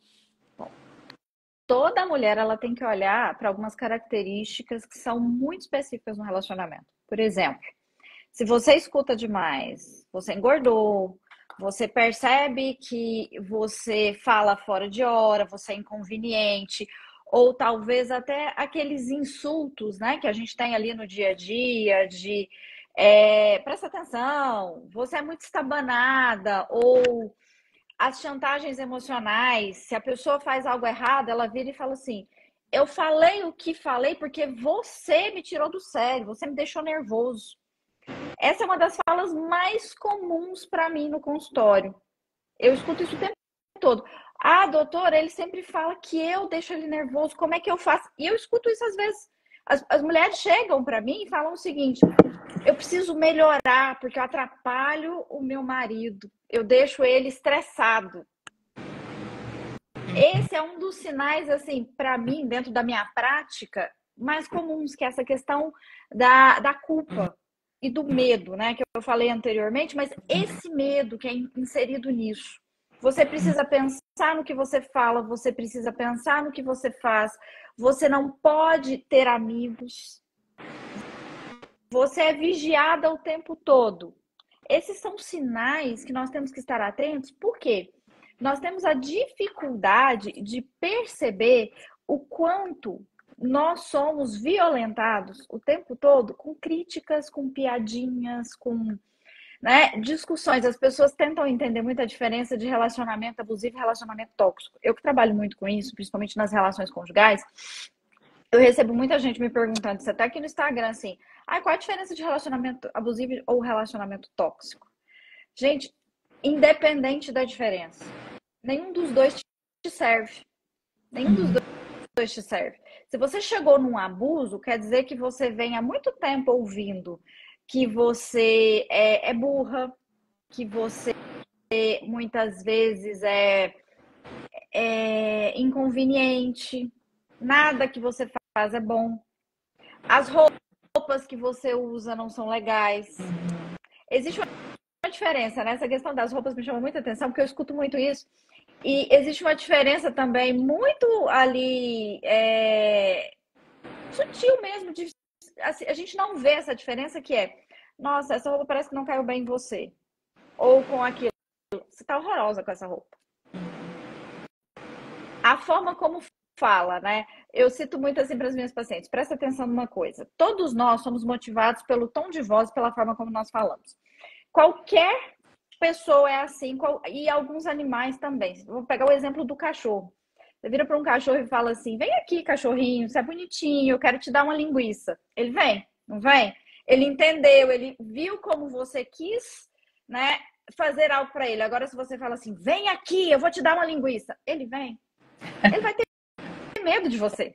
Toda mulher ela tem que olhar para algumas características que são muito específicas no relacionamento. Por exemplo, se você escuta demais, você engordou, você percebe que você fala fora de hora, você é inconveniente, ou talvez até aqueles insultos, né, que a gente tem ali no dia a dia, de presta atenção, você é muito estabanada, ou as chantagens emocionais, se a pessoa faz algo errado, ela vira e fala assim: eu falei o que falei porque você me tirou do sério, você me deixou nervoso. Essa é uma das falas mais comuns para mim no consultório. Eu escuto isso o tempo todo. Ah, doutora, ele sempre fala que eu deixo ele nervoso, como é que eu faço? E eu escuto isso às vezes. As mulheres chegam para mim e falam o seguinte: eu preciso melhorar porque eu atrapalho o meu marido, eu deixo ele estressado. Esse é um dos sinais, assim, para mim, dentro da minha prática, mais comuns, que é essa questão da culpa e do medo, né? Que eu falei anteriormente, mas esse medo que é inserido nisso. Você precisa pensar no que você fala, você precisa pensar no que você faz. Você não pode ter amigos. Você é vigiada o tempo todo. Esses são sinais que nós temos que estar atentos, por quê? Nós temos a dificuldade de perceber o quanto nós somos violentados o tempo todo com críticas, com piadinhas, com, né, discussões. As pessoas tentam entender muito a diferença de relacionamento abusivo e relacionamento tóxico. Eu que trabalho muito com isso, principalmente nas relações conjugais, eu recebo muita gente me perguntando, isso até aqui no Instagram, assim, qual a diferença de relacionamento abusivo ou relacionamento tóxico? Gente, independente da diferença, nenhum dos dois te serve. Nenhum dos dois te serve. Se você chegou num abuso, quer dizer que você vem há muito tempo ouvindo que você é burra, que você muitas vezes é inconveniente, nada que você faz é bom. As roupas que você usa não são legais. Existe uma diferença, né? Essa questão das roupas me chama muita atenção, porque eu escuto muito isso. E existe uma diferença também muito ali sutil mesmo. Assim, a gente não vê essa diferença que é: nossa, essa roupa parece que não caiu bem em você. Ou com aquilo. Você tá horrorosa com essa roupa. A forma como fala, né? Eu cito muito assim para as minhas pacientes: presta atenção numa coisa. Todos nós somos motivados pelo tom de voz, pela forma como nós falamos. Qualquer pessoa é assim, e alguns animais também. Vou pegar o exemplo do cachorro. Você vira para um cachorro e fala assim: vem aqui, cachorrinho, você é bonitinho, eu quero te dar uma linguiça. Ele vem, não vem? Ele entendeu, ele viu como você quis, né, fazer algo para ele. Agora, se você fala assim: vem aqui, eu vou te dar uma linguiça. Ele vem. Ele vai ter medo de você.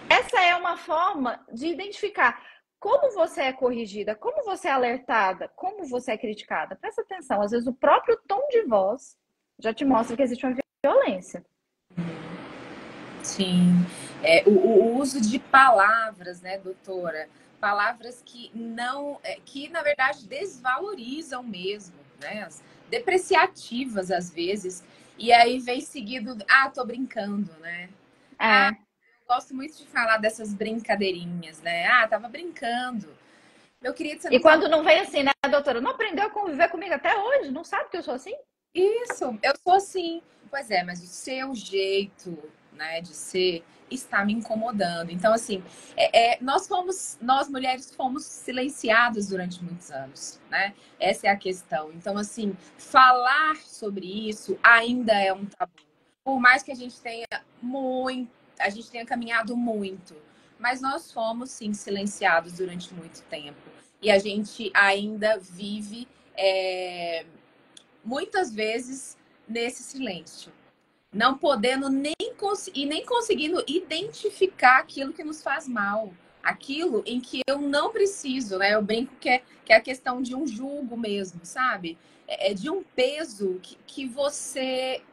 Essa é uma forma de identificar como você é corrigida, como você é alertada, como você é criticada. Presta atenção, às vezes o próprio tom de voz já te mostra que existe uma violência. Sim. O uso de palavras, né, doutora? Palavras que não, que na verdade desvalorizam mesmo, né? Depreciativas às vezes. E aí vem seguido, tô brincando, né? Gosto muito de falar dessas brincadeirinhas, né? Tava brincando. Meu querido, você não E quando não vem assim, né, doutora? Não aprendeu a conviver comigo até hoje? Não sabe que eu sou assim? Isso, eu sou assim. Pois é, mas o seu jeito, né, de ser está me incomodando. Então, assim, nós mulheres fomos silenciadas durante muitos anos, né? Essa é a questão. Então, assim, falar sobre isso ainda é um tabu. Por mais que a gente tenha caminhado muito, mas nós fomos, sim, silenciados durante muito tempo. E a gente ainda vive, muitas vezes, nesse silêncio. Não podendo nem conseguindo identificar aquilo que nos faz mal. Aquilo em que eu não preciso, né? Eu brinco que é a questão de um julgo mesmo, sabe? De um peso que você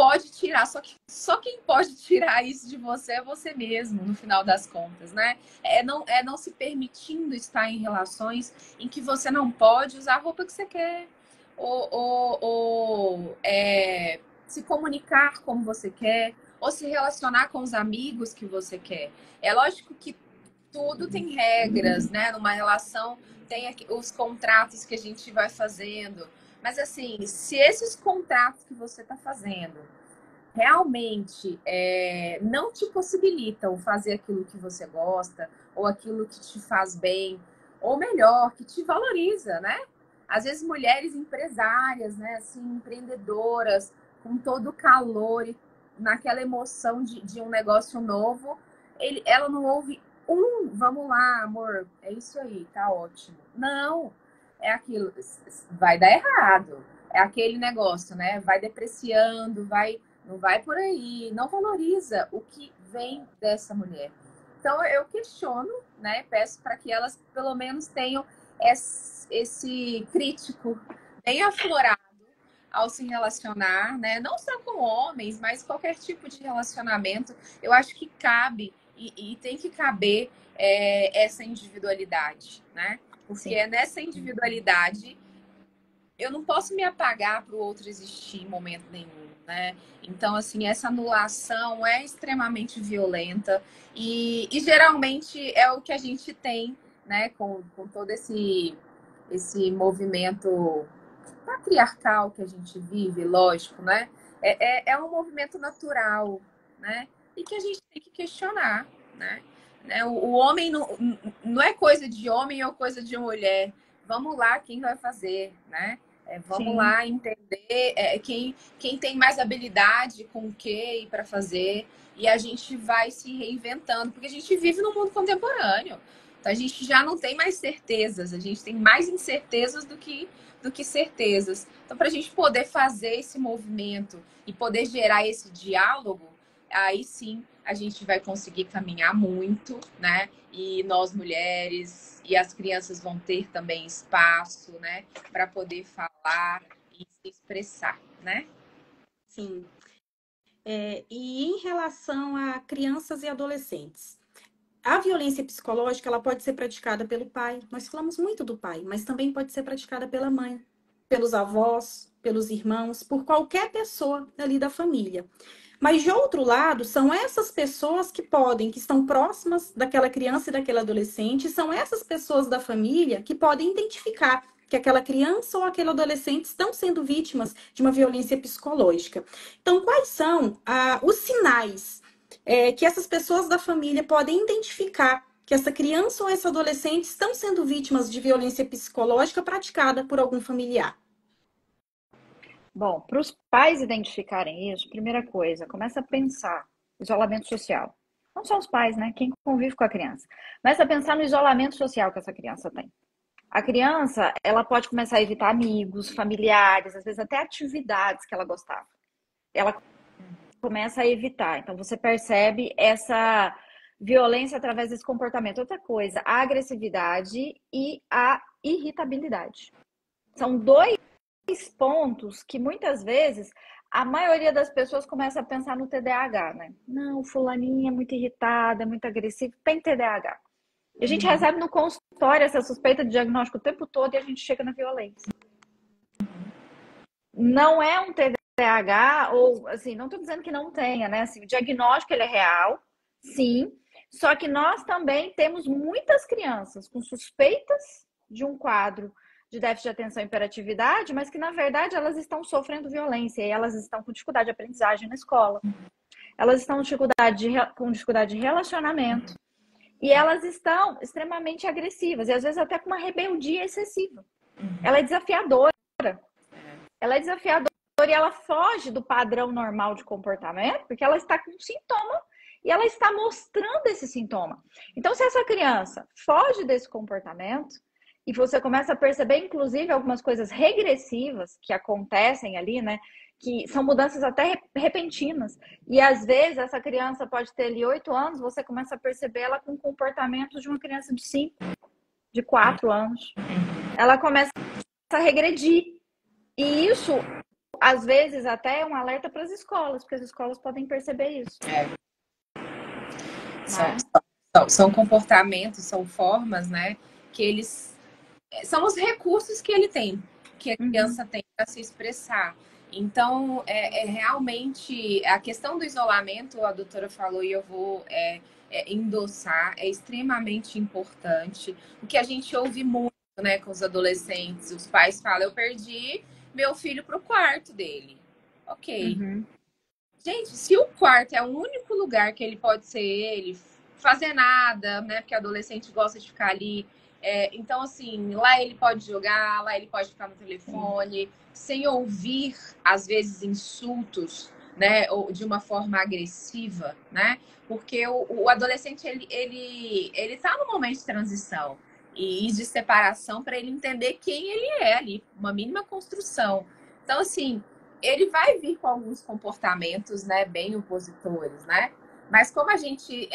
pode tirar, só quem pode tirar isso de você é você mesmo, no final das contas, né? É não se permitindo estar em relações em que você não pode usar a roupa que você quer, ou se comunicar como você quer, ou se relacionar com os amigos que você quer. É lógico que tudo tem regras, né? Numa relação tem os contratos que a gente vai fazendo. Mas assim, se esses contratos que você está fazendo realmente não te possibilitam fazer aquilo que você gosta, ou aquilo que te faz bem, ou melhor, que te valoriza, né? Às vezes mulheres empresárias, né? Assim, empreendedoras, com todo o calor e naquela emoção de um negócio novo, ela não ouve vamos lá, amor, é isso aí, tá ótimo. Não, é aquilo, vai dar errado. É aquele negócio, né? Vai depreciando, não vai por aí, não valoriza o que vem dessa mulher. Então eu questiono, né? Peço para que elas pelo menos tenham esse crítico bem aflorado ao se relacionar, né? Não só com homens, mas qualquer tipo de relacionamento. Eu acho que cabe e tem que caber essa individualidade, né? Porque é nessa individualidade eu não posso me apagar para o outro existir em momento nenhum, né? Então, assim, essa anulação é extremamente violenta e geralmente é o que a gente tem, né? Com todo esse movimento patriarcal que a gente vive, lógico, né? É um movimento natural, né? E que a gente tem que questionar, né? O homem não é coisa de homem ou coisa de mulher. Vamos lá, quem vai fazer, né? Vamos lá entender quem tem mais habilidade com o que para fazer. E a gente vai se reinventando, porque a gente vive no mundo contemporâneo. Então a gente já não tem mais certezas, a gente tem mais incertezas do que certezas. Então, para a gente poder fazer esse movimento e poder gerar esse diálogo, aí sim a gente vai conseguir caminhar muito, né? E nós mulheres e as crianças vão ter também espaço, né? Para poder falar e se expressar, né? Sim. E em relação a crianças e adolescentes, a violência psicológica ela pode ser praticada pelo pai. Nós falamos muito do pai, mas também pode ser praticada pela mãe, pelos avós, pelos irmãos, por qualquer pessoa ali da família. Mas, de outro lado, são essas pessoas que estão próximas daquela criança e daquele adolescente, são essas pessoas da família que podem identificar que aquela criança ou aquele adolescente estão sendo vítimas de uma violência psicológica. Então, quais são os sinais que essas pessoas da família podem identificar que essa criança ou esse adolescente estão sendo vítimas de violência psicológica praticada por algum familiar? Bom, para os pais identificarem isso, primeira coisa, começa a pensar isolamento social. Não só os pais, né? Quem convive com a criança. Começa a pensar no isolamento social que essa criança tem. A criança, ela pode começar a evitar amigos, familiares, às vezes até atividades que ela gostava. Ela começa a evitar. Então, você percebe essa violência através desse comportamento. Outra coisa, a agressividade e a irritabilidade. São dois pontos que muitas vezes a maioria das pessoas começa a pensar no TDAH, né? Não, o fulaninho é muito irritado, é muito agressivo, tem TDAH. E a gente recebe no consultório essa suspeita de diagnóstico o tempo todo e a gente chega na violência. Não é um TDAH, ou assim, não estou dizendo que não tenha, né? Assim, o diagnóstico ele é real, sim, só que nós também temos muitas crianças com suspeitas de um quadro de déficit de atenção e hiperatividade, mas que, na verdade, elas estão sofrendo violência e elas estão com dificuldade de aprendizagem na escola. Elas estão com dificuldade de relacionamento. E elas estão extremamente agressivas e, às vezes, até com uma rebeldia excessiva. Ela é desafiadora. Ela é desafiadora e ela foge do padrão normal de comportamento porque ela está com um sintoma e ela está mostrando esse sintoma. Então, se essa criança foge desse comportamento, e você começa a perceber, inclusive, algumas coisas regressivas que acontecem ali, né? Que são mudanças até repentinas. E, às vezes, essa criança pode ter ali 8 anos, você começa a perceber ela com comportamentos de uma criança de 5, de 4 anos. Ela começa a regredir. E isso às vezes até é um alerta para as escolas, porque as escolas podem perceber isso. São comportamentos, são formas, né, que eles são os recursos que ele tem, que a criança tem para se expressar. Então, realmente a questão do isolamento, a doutora falou e eu vou endossar, é extremamente importante. O que a gente ouve muito, né, com os adolescentes, os pais falam: eu perdi meu filho para o quarto dele. Ok. Gente, se o quarto é o único lugar que ele pode ser ele, fazer nada, né? Porque adolescente gosta de ficar ali. Então, assim, lá ele pode jogar, lá ele pode ficar no telefone, sem ouvir, às vezes, insultos, né? Ou de uma forma agressiva, né? Porque o adolescente, ele tá no momento de transição e de separação para ele entender quem ele é ali, uma mínima construção. Então, assim, ele vai vir com alguns comportamentos, né, bem opositores, né? Mas como a gente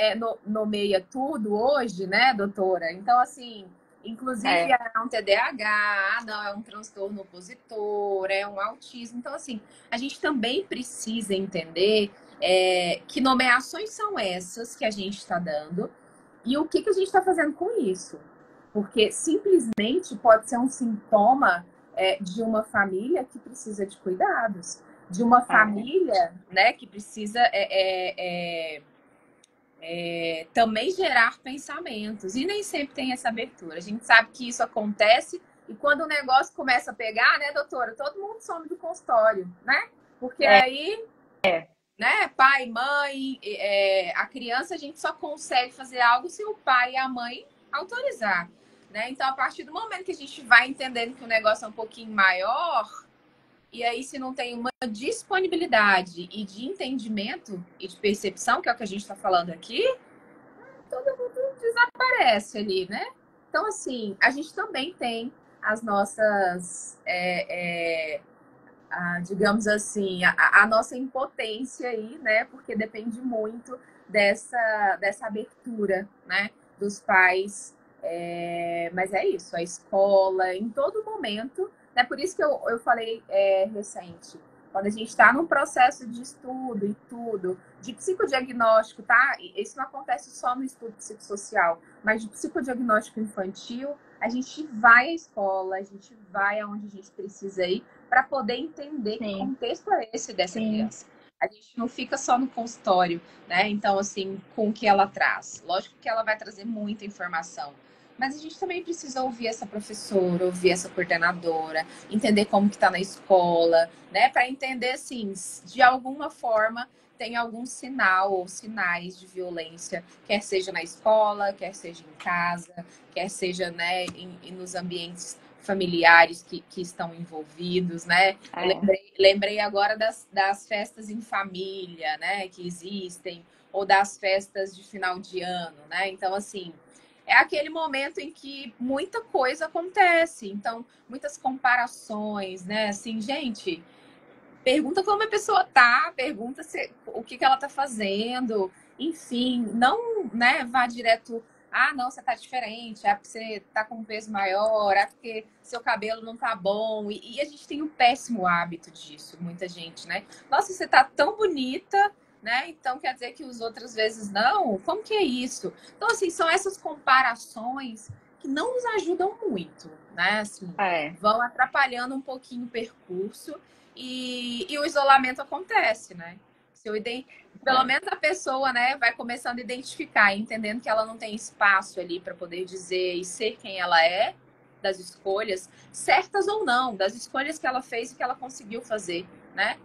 nomeia tudo hoje, né, doutora? Então, assim, inclusive é um TDAH, não, é um transtorno opositor, é um autismo. Então, assim, a gente também precisa entender que nomeações são essas que a gente está dando e o que a gente está fazendo com isso. Porque simplesmente pode ser um sintoma de uma família que precisa de cuidados, de uma família, né, que precisa também gerar pensamentos. E nem sempre tem essa abertura. A gente sabe que isso acontece e quando o negócio começa a pegar, né, doutora, todo mundo some do consultório, né? Porque aí, né, pai, mãe, a criança, a gente só consegue fazer algo se o pai e a mãe autorizar. Né? Então, a partir do momento que a gente vai entendendo que o negócio é um pouquinho maior, e aí se não tem uma disponibilidade e de entendimento e de percepção, que é o que a gente está falando aqui, todo mundo desaparece ali, né? Então, assim, a gente também tem as nossas, digamos assim, a nossa impotência aí, né? Porque depende muito dessa abertura, né? Dos pais. Mas é isso, a escola, em todo momento, né? Por isso que eu falei recente, quando a gente está num processo de estudo e tudo, de psicodiagnóstico, tá? Isso não acontece só no estudo psicossocial, mas de psicodiagnóstico infantil, a gente vai à escola, a gente vai aonde a gente precisa ir para poder entender que contexto é esse dessa criança. A gente não fica só no consultório, né? Então, assim, com o que ela traz. Lógico que ela vai trazer muita informação, mas a gente também precisa ouvir essa professora, ouvir essa coordenadora, entender como que está na escola, né? Para entender, assim, de alguma forma tem algum sinal ou sinais de violência, quer seja na escola, quer seja em casa, quer seja, né, nos ambientes familiares que estão envolvidos, né? Lembrei agora das festas em família, né, que existem, ou das festas de final de ano, né? Então, assim, é aquele momento em que muita coisa acontece. Então, muitas comparações, né? Assim, gente, pergunta como a pessoa tá, pergunta o que ela tá fazendo. Enfim, não, né, vá direto... Ah, não, você tá diferente, é porque você tá com um peso maior, é porque seu cabelo não tá bom. E a gente tem um péssimo hábito disso, muita gente, né? Nossa, você tá tão bonita, né? Então quer dizer que os outras vezes não? Como que é isso? Então, assim, são essas comparações que não nos ajudam muito, né? Assim, vão atrapalhando um pouquinho o percurso e o isolamento acontece, né? Pelo menos a pessoa, né, vai começando a identificar, entendendo que ela não tem espaço ali para poder dizer e ser quem ela é, das escolhas, certas ou não, das escolhas que ela fez e que ela conseguiu fazer, né?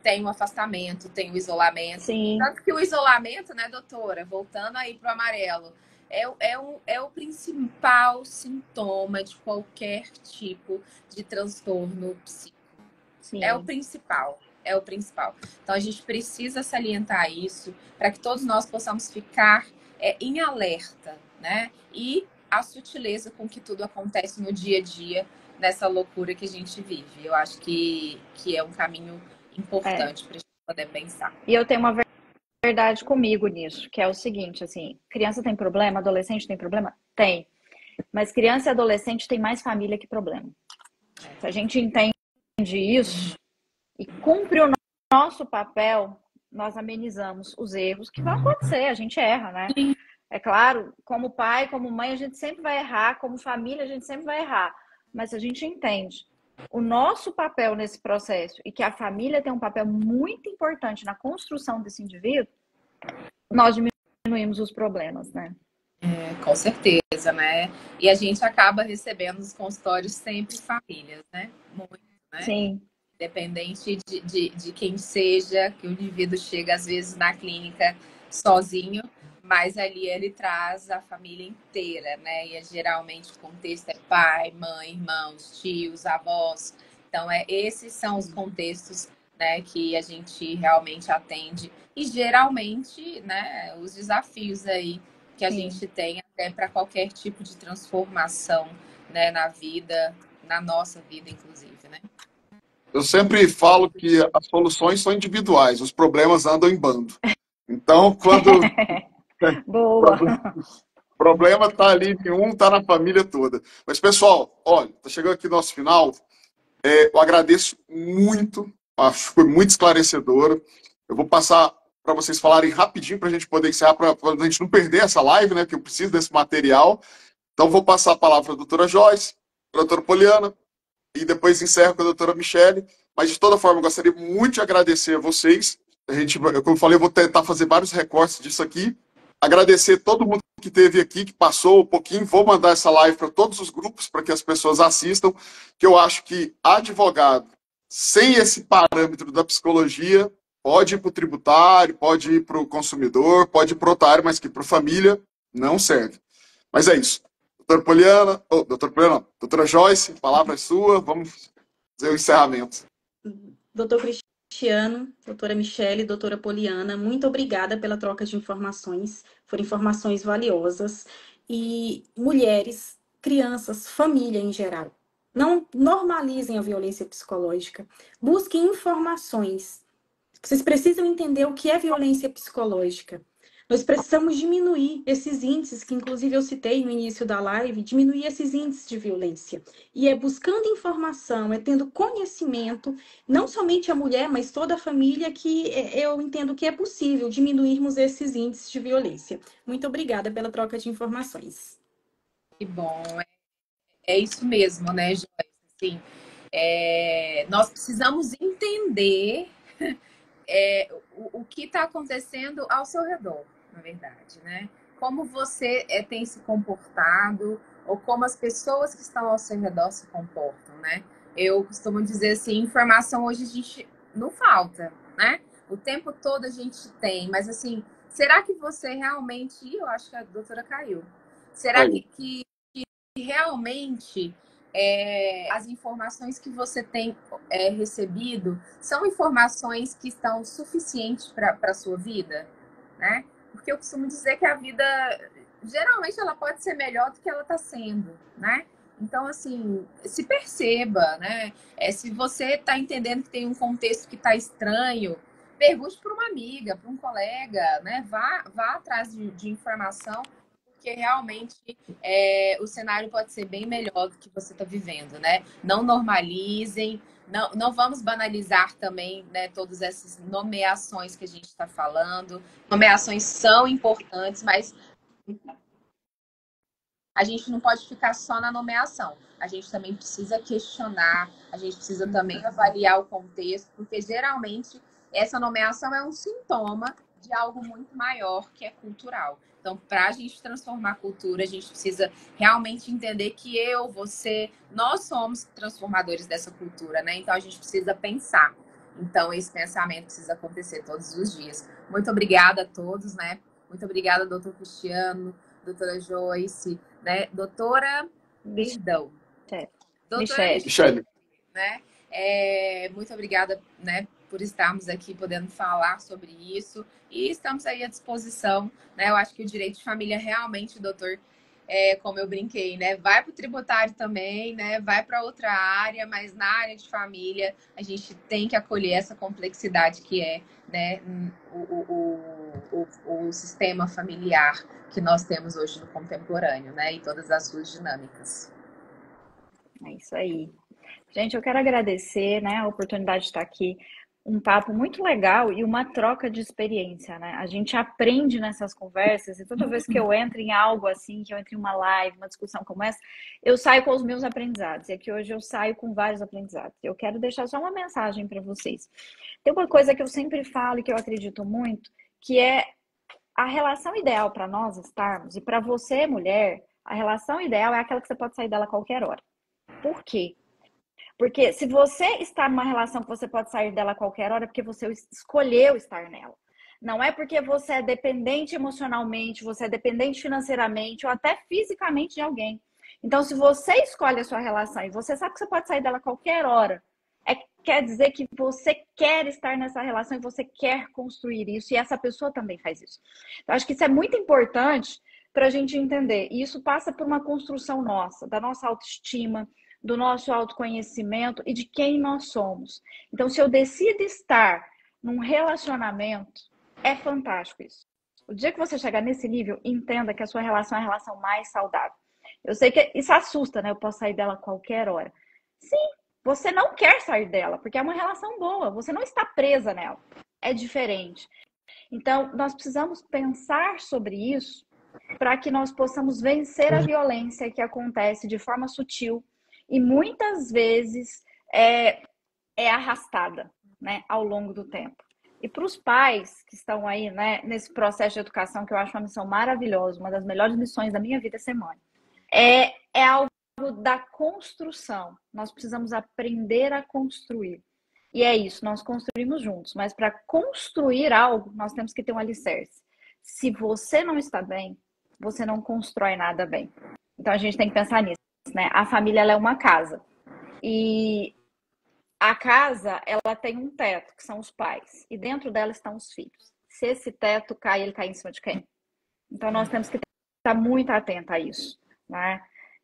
Tem o afastamento, tem o isolamento. Sim. Tanto que o isolamento, né, doutora, voltando aí para o amarelo, é o principal sintoma de qualquer tipo de transtorno psíquico. Sim. É o principal. É o principal. Então, a gente precisa salientar isso para que todos nós possamos ficar em alerta, né? E a sutileza com que tudo acontece no dia a dia, nessa loucura que a gente vive. Eu acho que é um caminho importante para a gente poder pensar. E eu tenho uma verdade comigo nisso, que é o seguinte, assim, criança tem problema, adolescente tem problema? Tem. Mas criança e adolescente tem mais família que problema. Se a gente entende isso e cumpre o nosso papel, nós amenizamos os erros que vão acontecer, a gente erra, né? É claro, como pai, como mãe, a gente sempre vai errar, como família, a gente sempre vai errar, mas a gente entende o nosso papel nesse processo e que a família tem um papel muito importante na construção desse indivíduo, nós diminuímos os problemas, né? Com certeza, né? E a gente acaba recebendo nos consultórios sempre famílias, né? Muito, né? Sim. Independente de quem seja, que o indivíduo chega às vezes na clínica sozinho, mas ali ele traz a família inteira, né? E geralmente o contexto é pai, mãe, irmãos, tios, avós. Então, esses são os contextos, né, que a gente realmente atende. E geralmente, né, os desafios aí que a gente tem até para qualquer tipo de transformação, né, na vida, na nossa vida, inclusive, né? Eu sempre falo que as soluções são individuais, os problemas andam em bando. Então, quando Boa. o problema está ali em um, está na família toda. Mas, pessoal, olha, está chegando aqui nosso final. Eu agradeço muito, acho que foi muito esclarecedora. Eu vou passar para vocês falarem rapidinho para a gente poder encerrar, para a gente não perder essa live, né? Que eu preciso desse material. Então, vou passar a palavra para a doutora Joyce, para a doutora Poliana, e depois encerro com a doutora Michele. Mas, de toda forma, eu gostaria muito de agradecer a vocês. A gente, como eu falei, eu vou tentar fazer vários recortes disso aqui. Agradecer todo mundo que esteve aqui, que passou um pouquinho. Vou mandar essa live para todos os grupos, para que as pessoas assistam, que eu acho que advogado, sem esse parâmetro da psicologia, pode ir para o tributário, pode ir para o consumidor, pode ir para outra área, mas que para a família não serve. Mas é isso. Doutora Poliana, doutora Joyce, a palavra é sua, vamos fazer o encerramento. Doutor Cristiano, doutora Michele, doutora Poliana, muito obrigada pela troca de informações, foram informações valiosas. E mulheres, crianças, família em geral, não normalizem a violência psicológica, busquem informações. Vocês precisam entender o que é violência psicológica. Nós precisamos diminuir esses índices, que inclusive eu citei no início da live, diminuir esses índices de violência. E é buscando informação, é tendo conhecimento, não somente a mulher, mas toda a família, que eu entendo que é possível diminuirmos esses índices de violência. Muito obrigada pela troca de informações. Que bom. É isso mesmo, né, Joyce? Assim, nós precisamos entender o que está acontecendo ao seu redor, na verdade, né? Como você tem se comportado, ou como as pessoas que estão ao seu redor se comportam, né? Eu costumo dizer assim, informação hoje a gente não falta, né? O tempo todo a gente tem, mas assim, será que você realmente... Eu acho que a doutora caiu. Será que realmente as informações que você tem recebido são informações que estão suficientes para a sua vida, né? Porque eu costumo dizer que a vida, geralmente, ela pode ser melhor do que ela está sendo, né? Então, assim, se perceba, né? Se você está entendendo que tem um contexto que está estranho, pergunte para uma amiga, para um colega, né? Vá atrás de informação, porque realmente o cenário pode ser bem melhor do que você está vivendo, né? Não normalizem, não vamos banalizar também, né, todas essas nomeações que a gente está falando. Nomeações são importantes, mas a gente não pode ficar só na nomeação. A gente também precisa questionar, a gente precisa também avaliar o contexto, porque geralmente essa nomeação é um sintoma de algo muito maior, que é cultural. Então, para a gente transformar a cultura, a gente precisa realmente entender que você, nós somos transformadores dessa cultura, né? Então, a gente precisa pensar. Então, esse pensamento precisa acontecer todos os dias. Muito obrigada a todos, né? Muito obrigada, doutor Cristiano, doutora Joyce, né? Doutora Michele. Né? Muito obrigada, né, por estarmos aqui podendo falar sobre isso, e estamos aí à disposição, né? Eu acho que o direito de família realmente, doutor, como eu brinquei, né, vai para o tributário também, né, vai para outra área, mas na área de família a gente tem que acolher essa complexidade que é, né, o sistema familiar que nós temos hoje no contemporâneo, né, e todas as suas dinâmicas. É isso aí. Gente, eu quero agradecer, né, a oportunidade de estar aqui. Um papo muito legal e uma troca de experiência, né? A gente aprende nessas conversas e toda vez que eu entro em algo assim, que eu entro em uma live, uma discussão como essa, eu saio com os meus aprendizados. E aqui hoje eu saio com vários aprendizados. Eu quero deixar só uma mensagem para vocês. Tem uma coisa que eu sempre falo e que eu acredito muito, que é a relação ideal para nós estarmos, e para você, mulher, a relação ideal é aquela que você pode sair dela a qualquer hora. Por quê? Porque se você está numa relação que você pode sair dela a qualquer hora, é porque você escolheu estar nela. Não é porque você é dependente emocionalmente, você é dependente financeiramente ou até fisicamente de alguém. Então, se você escolhe a sua relação e você sabe que você pode sair dela a qualquer hora, quer dizer que você quer estar nessa relação e você quer construir isso, e essa pessoa também faz isso. Então, acho que isso é muito importante para a gente entender. E isso passa por uma construção nossa, da nossa autoestima, do nosso autoconhecimento e de quem nós somos. Então, se eu decido estar num relacionamento, é fantástico isso. O dia que você chegar nesse nível, entenda que a sua relação é a relação mais saudável. Eu sei que isso assusta, né? Eu posso sair dela a qualquer hora. Sim, você não quer sair dela, porque é uma relação boa. Você não está presa nela. É diferente. Então, nós precisamos pensar sobre isso para que nós possamos vencer a violência que acontece de forma sutil e muitas vezes é arrastada, né, ao longo do tempo. E para os pais que estão aí, né, nesse processo de educação, que eu acho uma missão maravilhosa, uma das melhores missões da minha vida essa semana, é algo da construção. Nós precisamos aprender a construir. E é isso, nós construímos juntos. Mas para construir algo, nós temos que ter um alicerce. Se você não está bem, você não constrói nada bem. Então a gente tem que pensar nisso, né? A família, ela é uma casa. E a casa, ela tem um teto, que são os pais. E dentro dela estão os filhos. Se esse teto cai, ele cai em cima de quem? Então nós temos que estar muito atenta a isso, né?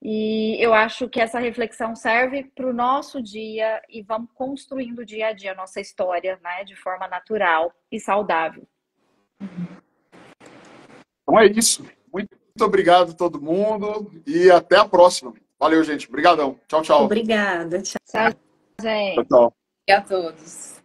E eu acho que essa reflexão serve para o nosso dia e vamos construindo dia a dia a nossa história, né, de forma natural e saudável. Então é isso. Muito obrigado a todo mundo e até a próxima. Valeu, gente. Obrigadão. Tchau, tchau. Obrigada. Tchau. Tchau, gente. Tchau, tchau. E a todos.